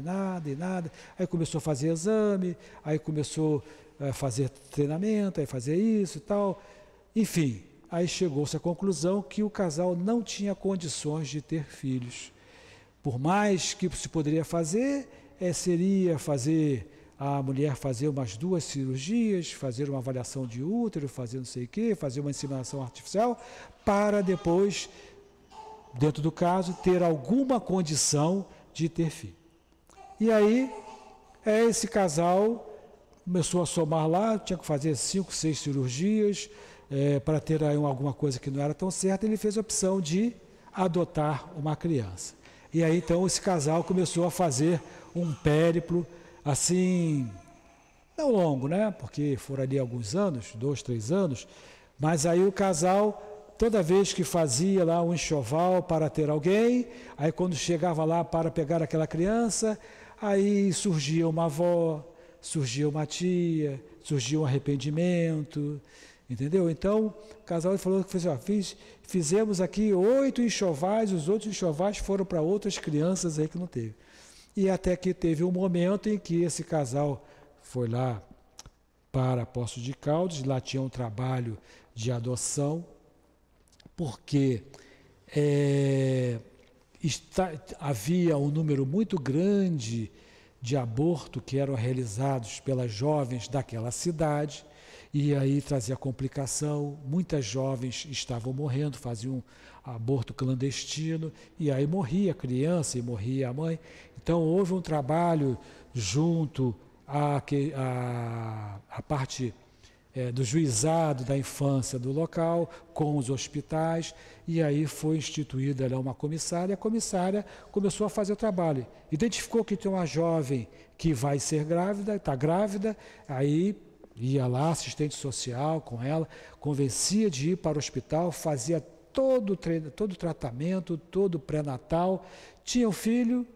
Aí começou a fazer exame, aí começou a fazer treinamento, aí fazer isso e tal. Enfim, aí chegou-se à conclusão que o casal não tinha condições de ter filhos. Por mais que se poderia fazer, seria fazer a mulher fazer umas 2 cirurgias, fazer uma avaliação de útero, fazer não sei o quê, fazer uma inseminação artificial, para depois, dentro do caso, ter alguma condição de ter filho. E aí, esse casal começou a somar lá, tinha que fazer 5, 6 cirurgias, para ter aí alguma coisa que não era tão certa, ele fez a opção de adotar uma criança. E aí, então, esse casal começou a fazer um périplo, assim, não longo, né? Porque foram ali alguns anos, 2, 3 anos, mas aí o casal, toda vez que fazia lá um enxoval para ter alguém, aí quando chegava lá para pegar aquela criança, aí surgia uma avó, surgia uma tia, surgia um arrependimento, entendeu? Então, o casal falou que fizemos aqui 8 enxovais, os outros enxovais foram para outras crianças aí que não teve. E até que teve um momento em que esse casal foi lá para Poços de Caldas, lá tinha um trabalho de adoção, porque havia um número muito grande de abortos que eram realizados pelas jovens daquela cidade, e aí trazia complicação, muitas jovens estavam morrendo, faziam aborto clandestino, e aí morria a criança e morria a mãe. Então houve um trabalho junto à parte do juizado da infância do local, com os hospitais, e aí foi instituída uma comissária, e a comissária começou a fazer o trabalho. Identificou que tem uma jovem que vai ser grávida, está grávida, aí ia lá, assistente social com ela, convencia de ir para o hospital, fazia todo o tratamento, todo o pré-natal, tinha o filho,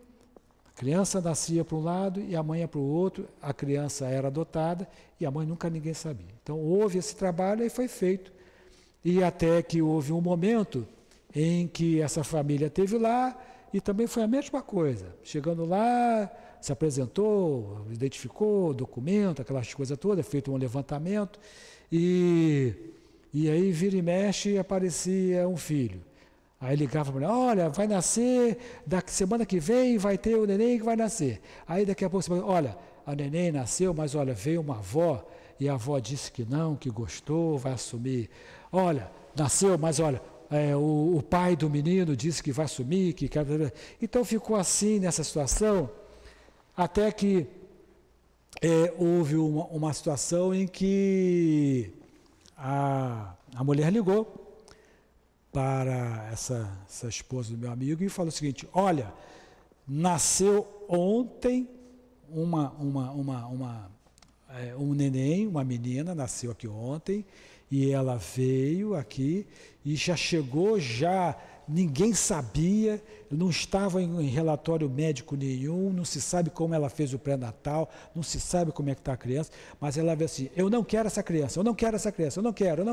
a criança nascia para um lado e a mãe ia para o outro, a criança era adotada e a mãe nunca ninguém sabia. Então houve esse trabalho e foi feito. E até que houve um momento em que essa família esteve lá e também foi a mesma coisa. Chegando lá, se apresentou, identificou, documento, aquelas coisas todas, feito um levantamento e aí vira e mexe aparecia um filho. Aí ligava para a mulher, olha, vai nascer, da semana que vem vai ter o neném que vai nascer. Aí daqui a pouco você fala, olha, a neném nasceu, mas olha, veio uma avó, e a avó disse que não, que gostou, vai assumir. Olha, nasceu, mas olha, o pai do menino disse que vai assumir, que quer... Então ficou assim nessa situação, até que houve uma situação em que a mulher ligou para essa esposa do meu amigo e falou o seguinte, olha, nasceu ontem um neném, uma menina, nasceu aqui ontem, e ela veio aqui e já chegou, ninguém sabia, não estava em relatório médico nenhum, não se sabe como ela fez o pré-natal, não se sabe como é que está a criança, mas ela veio assim, eu não quero essa criança, eu não quero essa criança, eu não quero.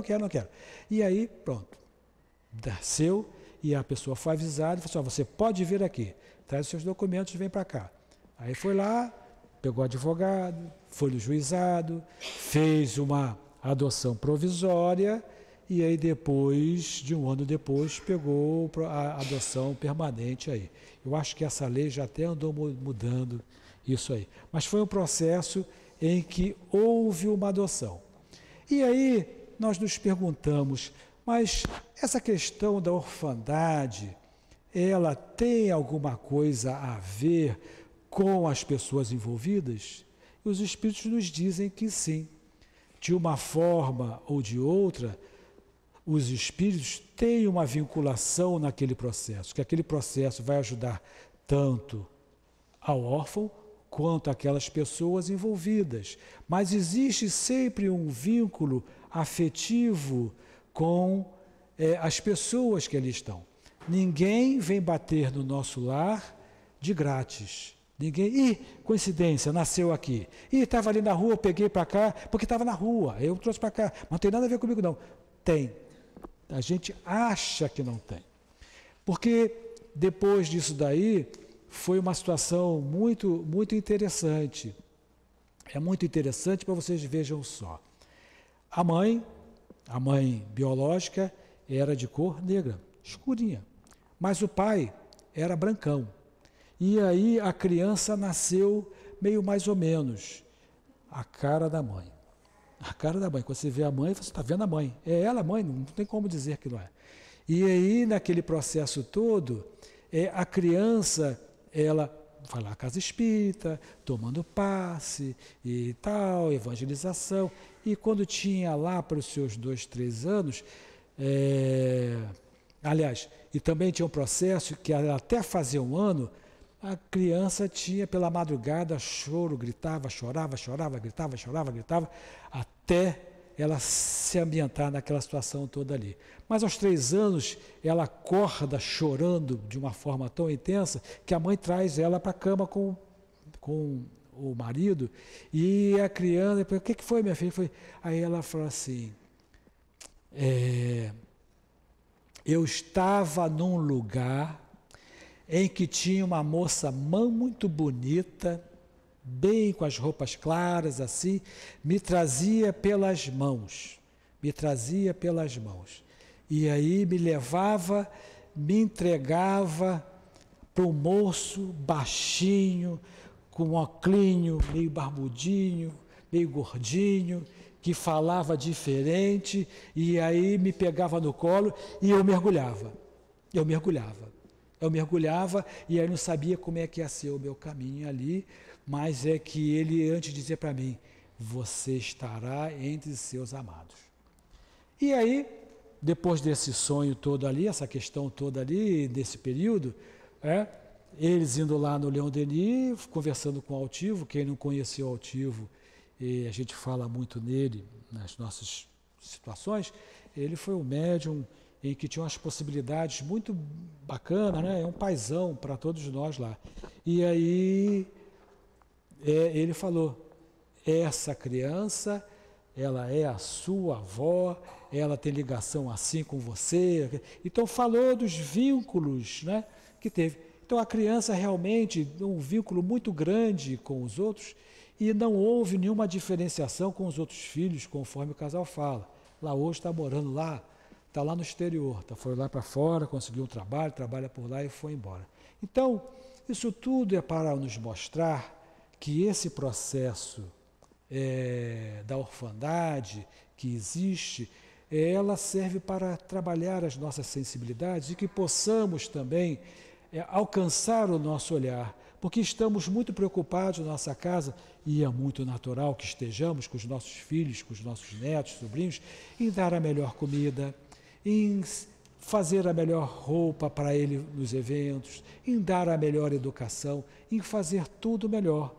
E aí, pronto. Nasceu e a pessoa foi avisada e falou assim, você pode vir aqui, traz os seus documentos e vem para cá. Aí foi lá, pegou advogado, foi no juizado, fez uma adoção provisória e aí depois, de um ano depois, pegou a adoção permanente aí. Eu acho que essa lei já até andou mudando isso aí. Mas foi um processo em que houve uma adoção. E aí nós nos perguntamos, mas essa questão da orfandade, ela tem alguma coisa a ver com as pessoas envolvidas? E os Espíritos nos dizem que sim. De uma forma ou de outra, os Espíritos têm uma vinculação naquele processo, que aquele processo vai ajudar tanto ao órfão quanto aquelas pessoas envolvidas. Mas existe sempre um vínculo afetivo com as pessoas que ali estão. Ninguém vem bater no nosso lar de grátis. Ninguém, coincidência, nasceu aqui. Estava ali na rua, eu peguei para cá, porque estava na rua, eu trouxe para cá. Mas não tem nada a ver comigo, não. Tem. A gente acha que não tem. Porque depois disso daí, foi uma situação muito, muito interessante. É muito interessante para vocês vejam só. A mãe biológica era de cor negra, escurinha. Mas o pai era brancão. E aí a criança nasceu meio mais ou menos. A cara da mãe. A cara da mãe. Quando você vê a mãe, você está vendo a mãe. É ela a mãe, não tem como dizer que não é. E aí, naquele processo todo, a criança, ela vai lá à casa espírita, tomando passe e tal, evangelização. E quando tinha lá para os seus 2, 3 anos, aliás, e também tinha um processo que até fazer 1 ano, a criança tinha pela madrugada choro, gritava, chorava, gritava, até ela se ambientar naquela situação toda ali. Mas aos 3 anos, ela acorda chorando de uma forma tão intensa que a mãe traz ela para a cama com o marido e a criança, o que foi, minha filha? Aí ela falou assim, eu estava num lugar em que tinha uma moça muito bonita, bem com as roupas claras, assim, me trazia pelas mãos. E aí me levava, me entregava para um moço baixinho, com um óculinho, meio barbudinho, meio gordinho, que falava diferente, e aí me pegava no colo e eu mergulhava. Eu mergulhava e aí não sabia como é que ia ser o meu caminho ali, mas é que ele antes dizia para mim, você estará entre seus amados. E aí, depois desse sonho todo ali, essa questão toda ali, desse período, eles indo lá no Leon Denis, conversando com o Altivo, quem não conheceu o Altivo, e a gente fala muito nele nas nossas situações, ele foi um médium em que tinha umas possibilidades muito bacanas, né? É um paizão para todos nós lá. E aí ele falou, essa criança, ela é a sua avó, ela tem ligação assim com você. Então falou dos vínculos, né, que teve. Então a criança realmente um vínculo muito grande com os outros e não houve nenhuma diferenciação com os outros filhos, conforme o casal fala. Lá hoje está morando lá, está lá no exterior, foi lá para fora, conseguiu um trabalho, trabalha por lá e foi embora. Então, isso tudo é para nos mostrar que esse processo da orfandade que existe, ela serve para trabalhar as nossas sensibilidades e que possamos também alcançar o nosso olhar, porque estamos muito preocupados na nossa casa, e é muito natural que estejamos com os nossos filhos, com os nossos netos, sobrinhos, em dar a melhor comida, em fazer a melhor roupa para ele nos eventos, em dar a melhor educação, em fazer tudo melhor.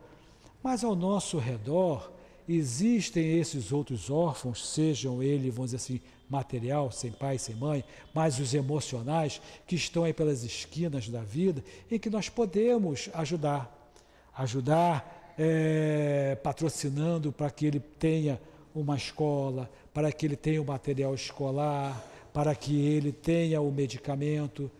Mas ao nosso redor existem esses outros órfãos, sejam eles, vamos dizer assim, material, sem pai, sem mãe, mas os emocionais, que estão aí pelas esquinas da vida, em que nós podemos ajudar patrocinando para que ele tenha uma escola, para que ele tenha o material escolar, para que ele tenha o medicamento.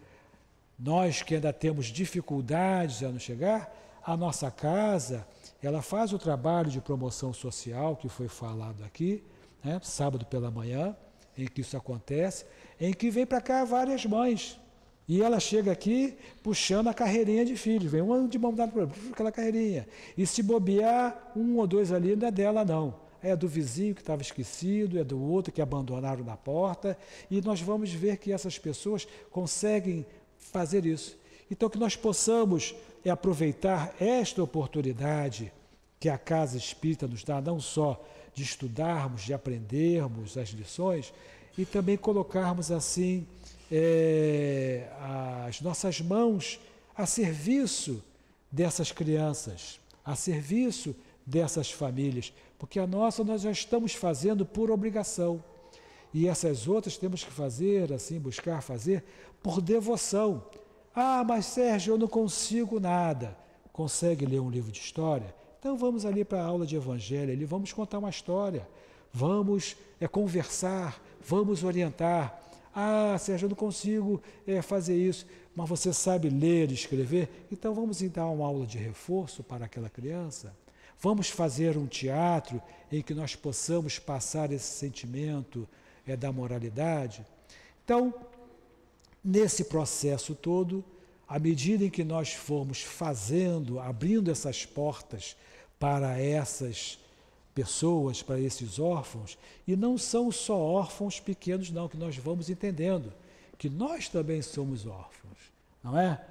Nós que ainda temos dificuldades a não chegar, a nossa casa, ela faz o trabalho de promoção social que foi falado aqui, né, sábado pela manhã, em que isso acontece, em que vem para cá várias mães. E ela chega aqui puxando a carreirinha de filhos, vem uma de mão dada para aquela carreirinha. E se bobear, um ou dois ali não é dela não. É do vizinho que estava esquecido, é do outro que abandonaram na porta. E nós vamos ver que essas pessoas conseguem fazer isso. Então que nós possamos aproveitar esta oportunidade que a Casa Espírita nos dá, não só de estudarmos, de aprendermos as lições, e também colocarmos assim as nossas mãos a serviço dessas crianças, a serviço dessas famílias, porque a nossa nós já estamos fazendo por obrigação, e essas outras temos que fazer, assim, buscar fazer por devoção. Ah, mas Sérgio, eu não consigo nada. Consegue ler um livro de história? Então vamos ali para a aula de evangelho, ali vamos contar uma história, vamos conversar, vamos orientar. Ah, Sérgio, eu não consigo fazer isso, mas você sabe ler e escrever? Então vamos dar uma aula de reforço para aquela criança. Vamos fazer um teatro em que nós possamos passar esse sentimento da moralidade. Então, nesse processo todo, à medida em que nós formos fazendo, abrindo essas portas para essas pessoas, para esses órfãos, e não são só órfãos pequenos não, que nós vamos entendendo, que nós também somos órfãos, não é?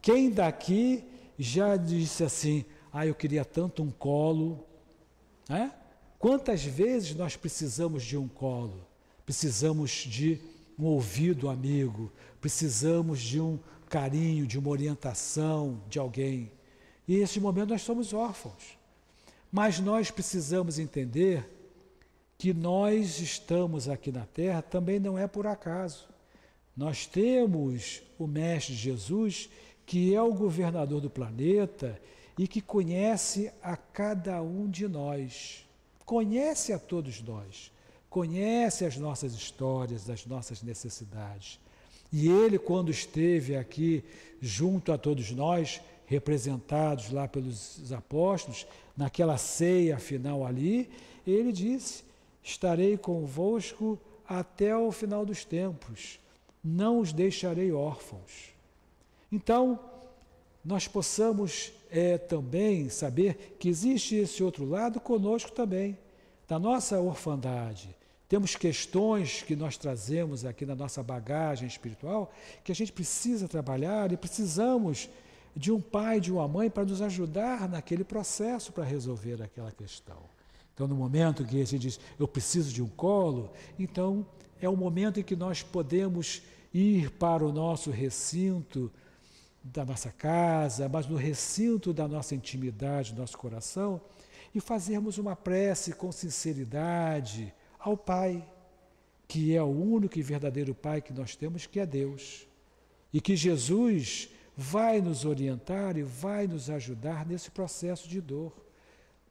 Quem daqui já disse assim, eu queria tanto um colo, né? Quantas vezes nós precisamos de um colo? Precisamos de um ouvido amigo, precisamos de um carinho, de uma orientação de alguém. E nesse momento nós somos órfãos. Mas nós precisamos entender que nós estamos aqui na Terra também não é por acaso. Nós temos o Mestre Jesus, que é o governador do planeta e que conhece a cada um de nós. Conhece a todos nós. Conhece as nossas histórias, as nossas necessidades. E ele, quando esteve aqui junto a todos nós, representados lá pelos apóstolos, naquela ceia final ali, ele disse, estarei convosco até o final dos tempos, não os deixarei órfãos. Então, nós possamos também saber que existe esse outro lado conosco também. da nossa orfandade, temos questões que nós trazemos aqui na nossa bagagem espiritual que a gente precisa trabalhar e precisamos de um pai, de uma mãe para nos ajudar naquele processo para resolver aquela questão. Então, no momento que a gente diz, eu preciso de um colo, então é o momento em que nós podemos ir para o nosso recinto da nossa casa, mas no recinto da nossa intimidade, do nosso coração, e fazermos uma prece com sinceridade ao Pai, que é o único e verdadeiro Pai que nós temos, que é Deus. E que Jesus vai nos orientar e vai nos ajudar nesse processo de dor.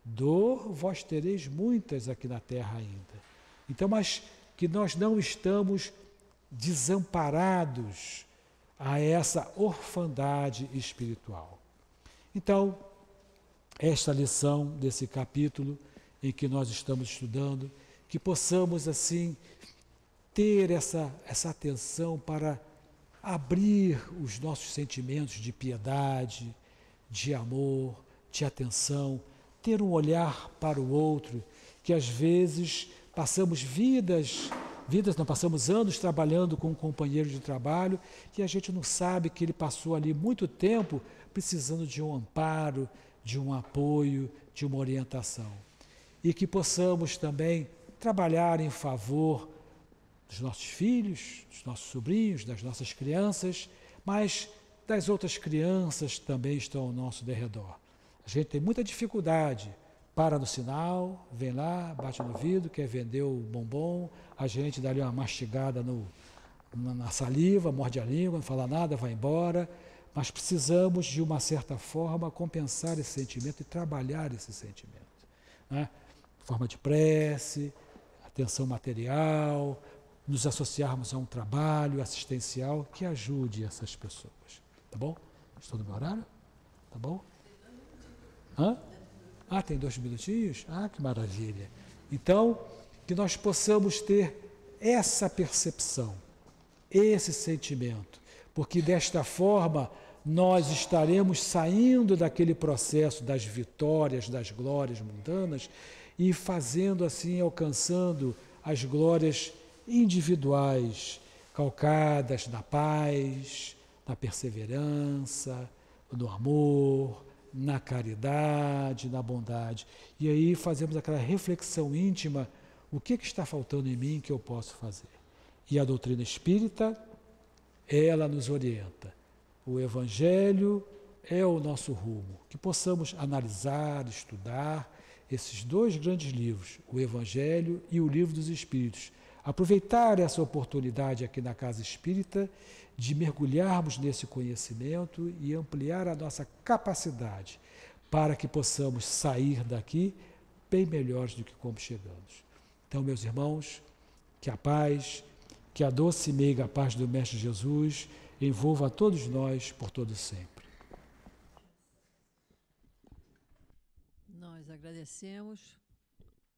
Dor vós tereis muitas aqui na terra ainda. Então, mas que nós não estamos desamparados a essa orfandade espiritual. Então, esta lição desse capítulo em que nós estamos estudando, que possamos assim ter essa atenção para abrir os nossos sentimentos de piedade, de amor, de atenção, ter um olhar para o outro, que às vezes passamos passamos anos trabalhando com um companheiro de trabalho e a gente não sabe que ele passou ali muito tempo precisando de um amparo, de um apoio, de uma orientação. E que possamos também trabalhar em favor dos nossos filhos, dos nossos sobrinhos, das nossas crianças, mas das outras crianças que também estão ao nosso derredor. A gente tem muita dificuldade, para no sinal, vem lá, bate no vidro, quer vender o bombom, a gente dá ali uma mastigada na saliva, morde a língua, não fala nada, vai embora, mas precisamos de uma certa forma compensar esse sentimento e trabalhar esse sentimento, né? Forma de prece, atenção material, nos associarmos a um trabalho assistencial que ajude essas pessoas. Tá bom? Estou no meu horário? Tá bom? Hã? Ah, tem 2 minutinhos? Ah, que maravilha. Então, que nós possamos ter essa percepção, esse sentimento, porque desta forma nós estaremos saindo daquele processo das vitórias, das glórias mundanas e fazendo assim, alcançando as glórias individuais, calcadas na paz, na perseverança, no amor, na caridade, na bondade. E aí fazemos aquela reflexão íntima, o que está faltando em mim que eu posso fazer? E a doutrina espírita, ela nos orienta. O Evangelho é o nosso rumo, que possamos analisar, estudar esses 2 grandes livros, o Evangelho e o Livro dos Espíritos. Aproveitar essa oportunidade aqui na Casa Espírita de mergulharmos nesse conhecimento e ampliar a nossa capacidade para que possamos sair daqui bem melhores do que como chegamos. Então, meus irmãos, que a paz, que a doce e meiga paz do Mestre Jesus envolva a todos nós por todo sempre. Nós agradecemos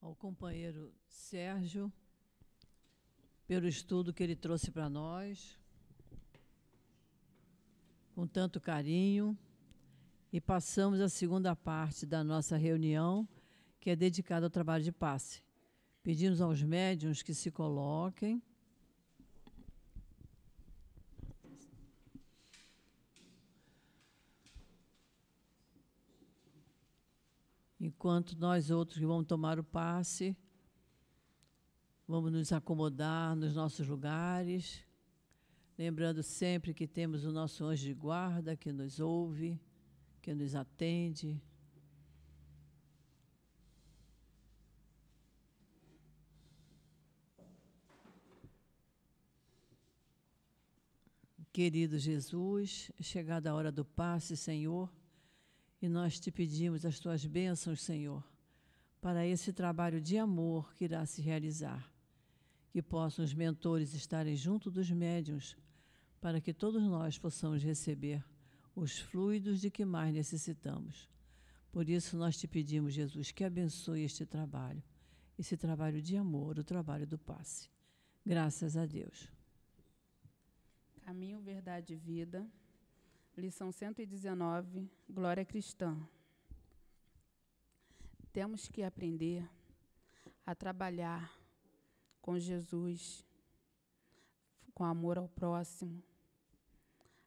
ao companheiro Sérgio pelo estudo que ele trouxe para nós, com tanto carinho, e passamos a segunda parte da nossa reunião, que é dedicada ao trabalho de passe. Pedimos aos médiuns que se coloquem. Enquanto nós outros que vamos tomar o passe, vamos nos acomodar nos nossos lugares, lembrando sempre que temos o nosso anjo de guarda que nos ouve, que nos atende. Querido Jesus, é chegada a hora do passe, Senhor, e nós te pedimos as tuas bênçãos, Senhor, para esse trabalho de amor que irá se realizar. Que possam os mentores estarem junto dos médiuns, para que todos nós possamos receber os fluidos de que mais necessitamos. Por isso nós te pedimos, Jesus, que abençoe este trabalho, esse trabalho de amor, o trabalho do passe. Graças a Deus. Caminho, Verdade e Vida, lição 119, Glória Cristã. Temos que aprender a trabalhar com Jesus, com amor ao próximo.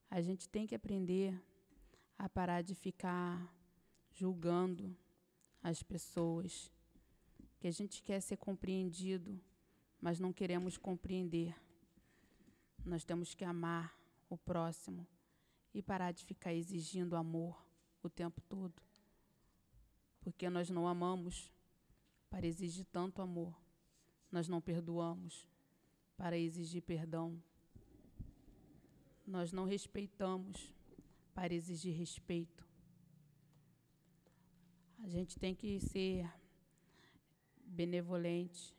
A gente tem que aprender a parar de ficar julgando as pessoas, que a gente quer ser compreendido, mas não queremos compreender. Nós temos que amar o próximo e parar de ficar exigindo amor o tempo todo, porque nós não amamos para exigir tanto amor, nós não perdoamos para exigir perdão, nós não respeitamos para exigir respeito. A gente tem que ser benevolente,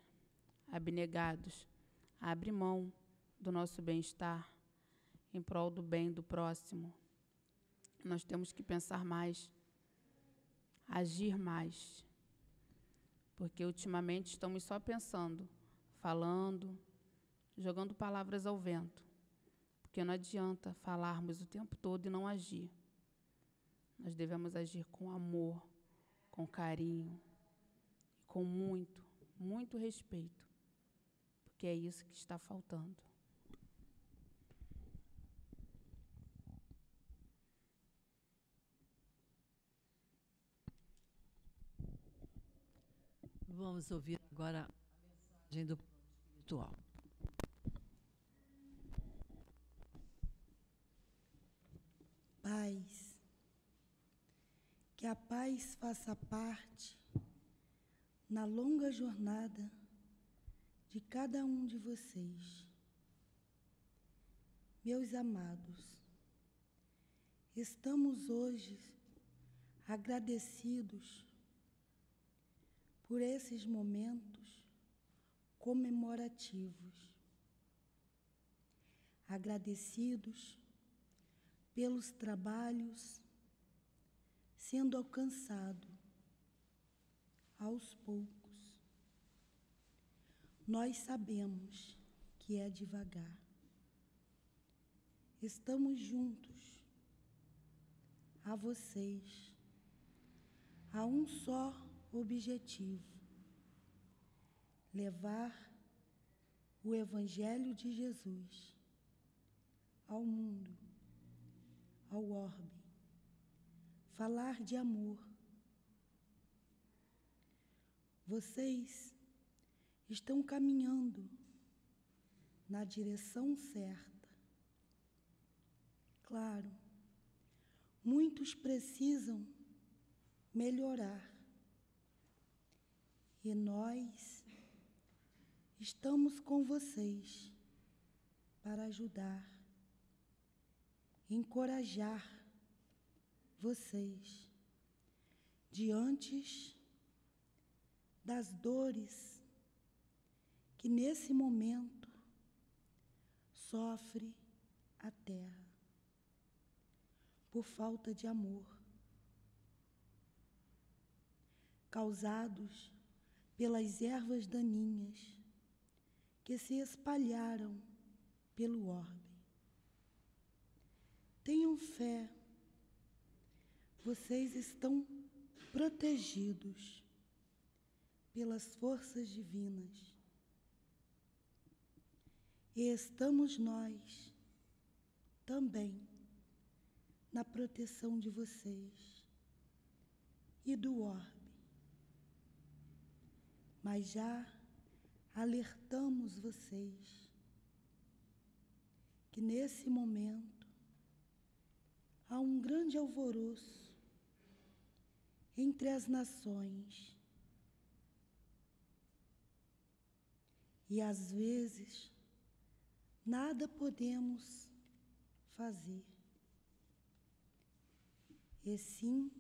abnegados, abrir mão do nosso bem-estar em prol do bem do próximo. Nós temos que pensar mais, agir mais, porque ultimamente estamos só pensando, falando, jogando palavras ao vento, porque não adianta falarmos o tempo todo e não agir. Nós devemos agir com amor, com carinho, com muito, muito respeito, porque é isso que está faltando. Vamos ouvir agora a mensagem do plano espiritual. Paz. Que a paz faça parte na longa jornada de cada um de vocês. Meus amados, estamos hoje agradecidos por esses momentos comemorativos, agradecidos pelos trabalhos sendo alcançado aos poucos. Nós sabemos que é devagar. Estamos juntos a vocês, a um só objetivo: levar o Evangelho de Jesus ao mundo, ao orbe, falar de amor. Vocês estão caminhando na direção certa. Claro, muitos precisam melhorar. E nós estamos com vocês para ajudar, encorajar vocês diante das dores que nesse momento sofre a terra por falta de amor, causados pelas ervas daninhas que se espalharam pelo orbe. Tenham fé, vocês estão protegidos pelas forças divinas. E estamos nós também na proteção de vocês e do orbe. Mas já alertamos vocês que nesse momento há um grande alvoroço entre as nações. E às vezes nada podemos fazer, e sim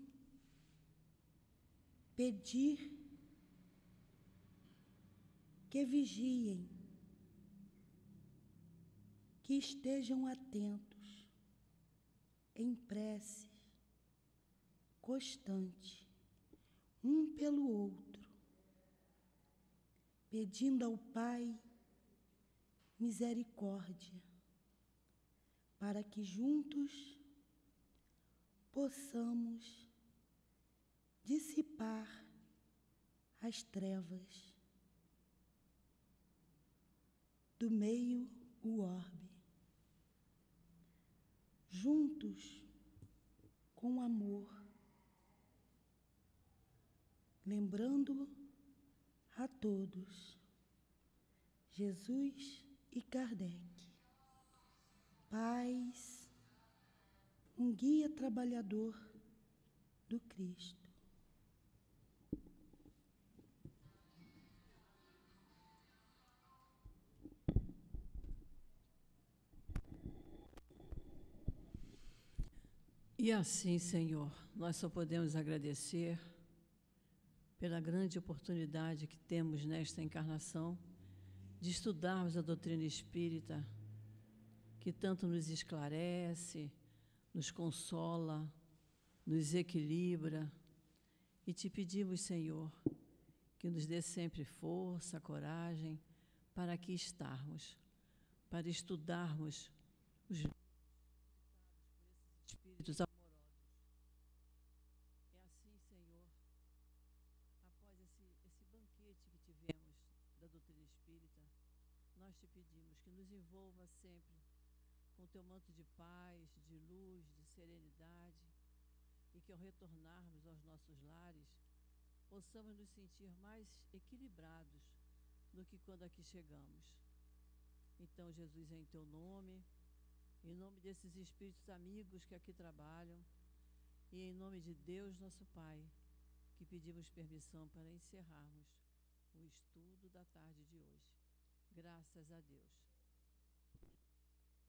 pedir que vigiem, que estejam atentos, em prece constante, um pelo outro, pedindo ao Pai misericórdia, para que juntos possamos dissipar as trevas do meio o orbe. Juntos, com amor, lembrando a todos, Jesus e Kardec, paz, um guia trabalhador do Cristo. E assim, Senhor, nós só podemos agradecer pela grande oportunidade que temos nesta encarnação de estudarmos a doutrina espírita, que tanto nos esclarece, nos consola, nos equilibra. E te pedimos, Senhor, que nos dê sempre força, coragem para aqui estarmos, para estudarmos os espíritos amorosos. É assim, Senhor, após esse banquete que tivemos da doutrina espírita, nós te pedimos que nos envolva sempre com teu manto de paz, de luz, de serenidade, e que ao retornarmos aos nossos lares, possamos nos sentir mais equilibrados do que quando aqui chegamos. Então, Jesus, é em teu nome, em nome desses espíritos amigos que aqui trabalham, e em nome de Deus, nosso Pai, que pedimos permissão para encerrarmos o estudo da tarde de hoje. Graças a Deus.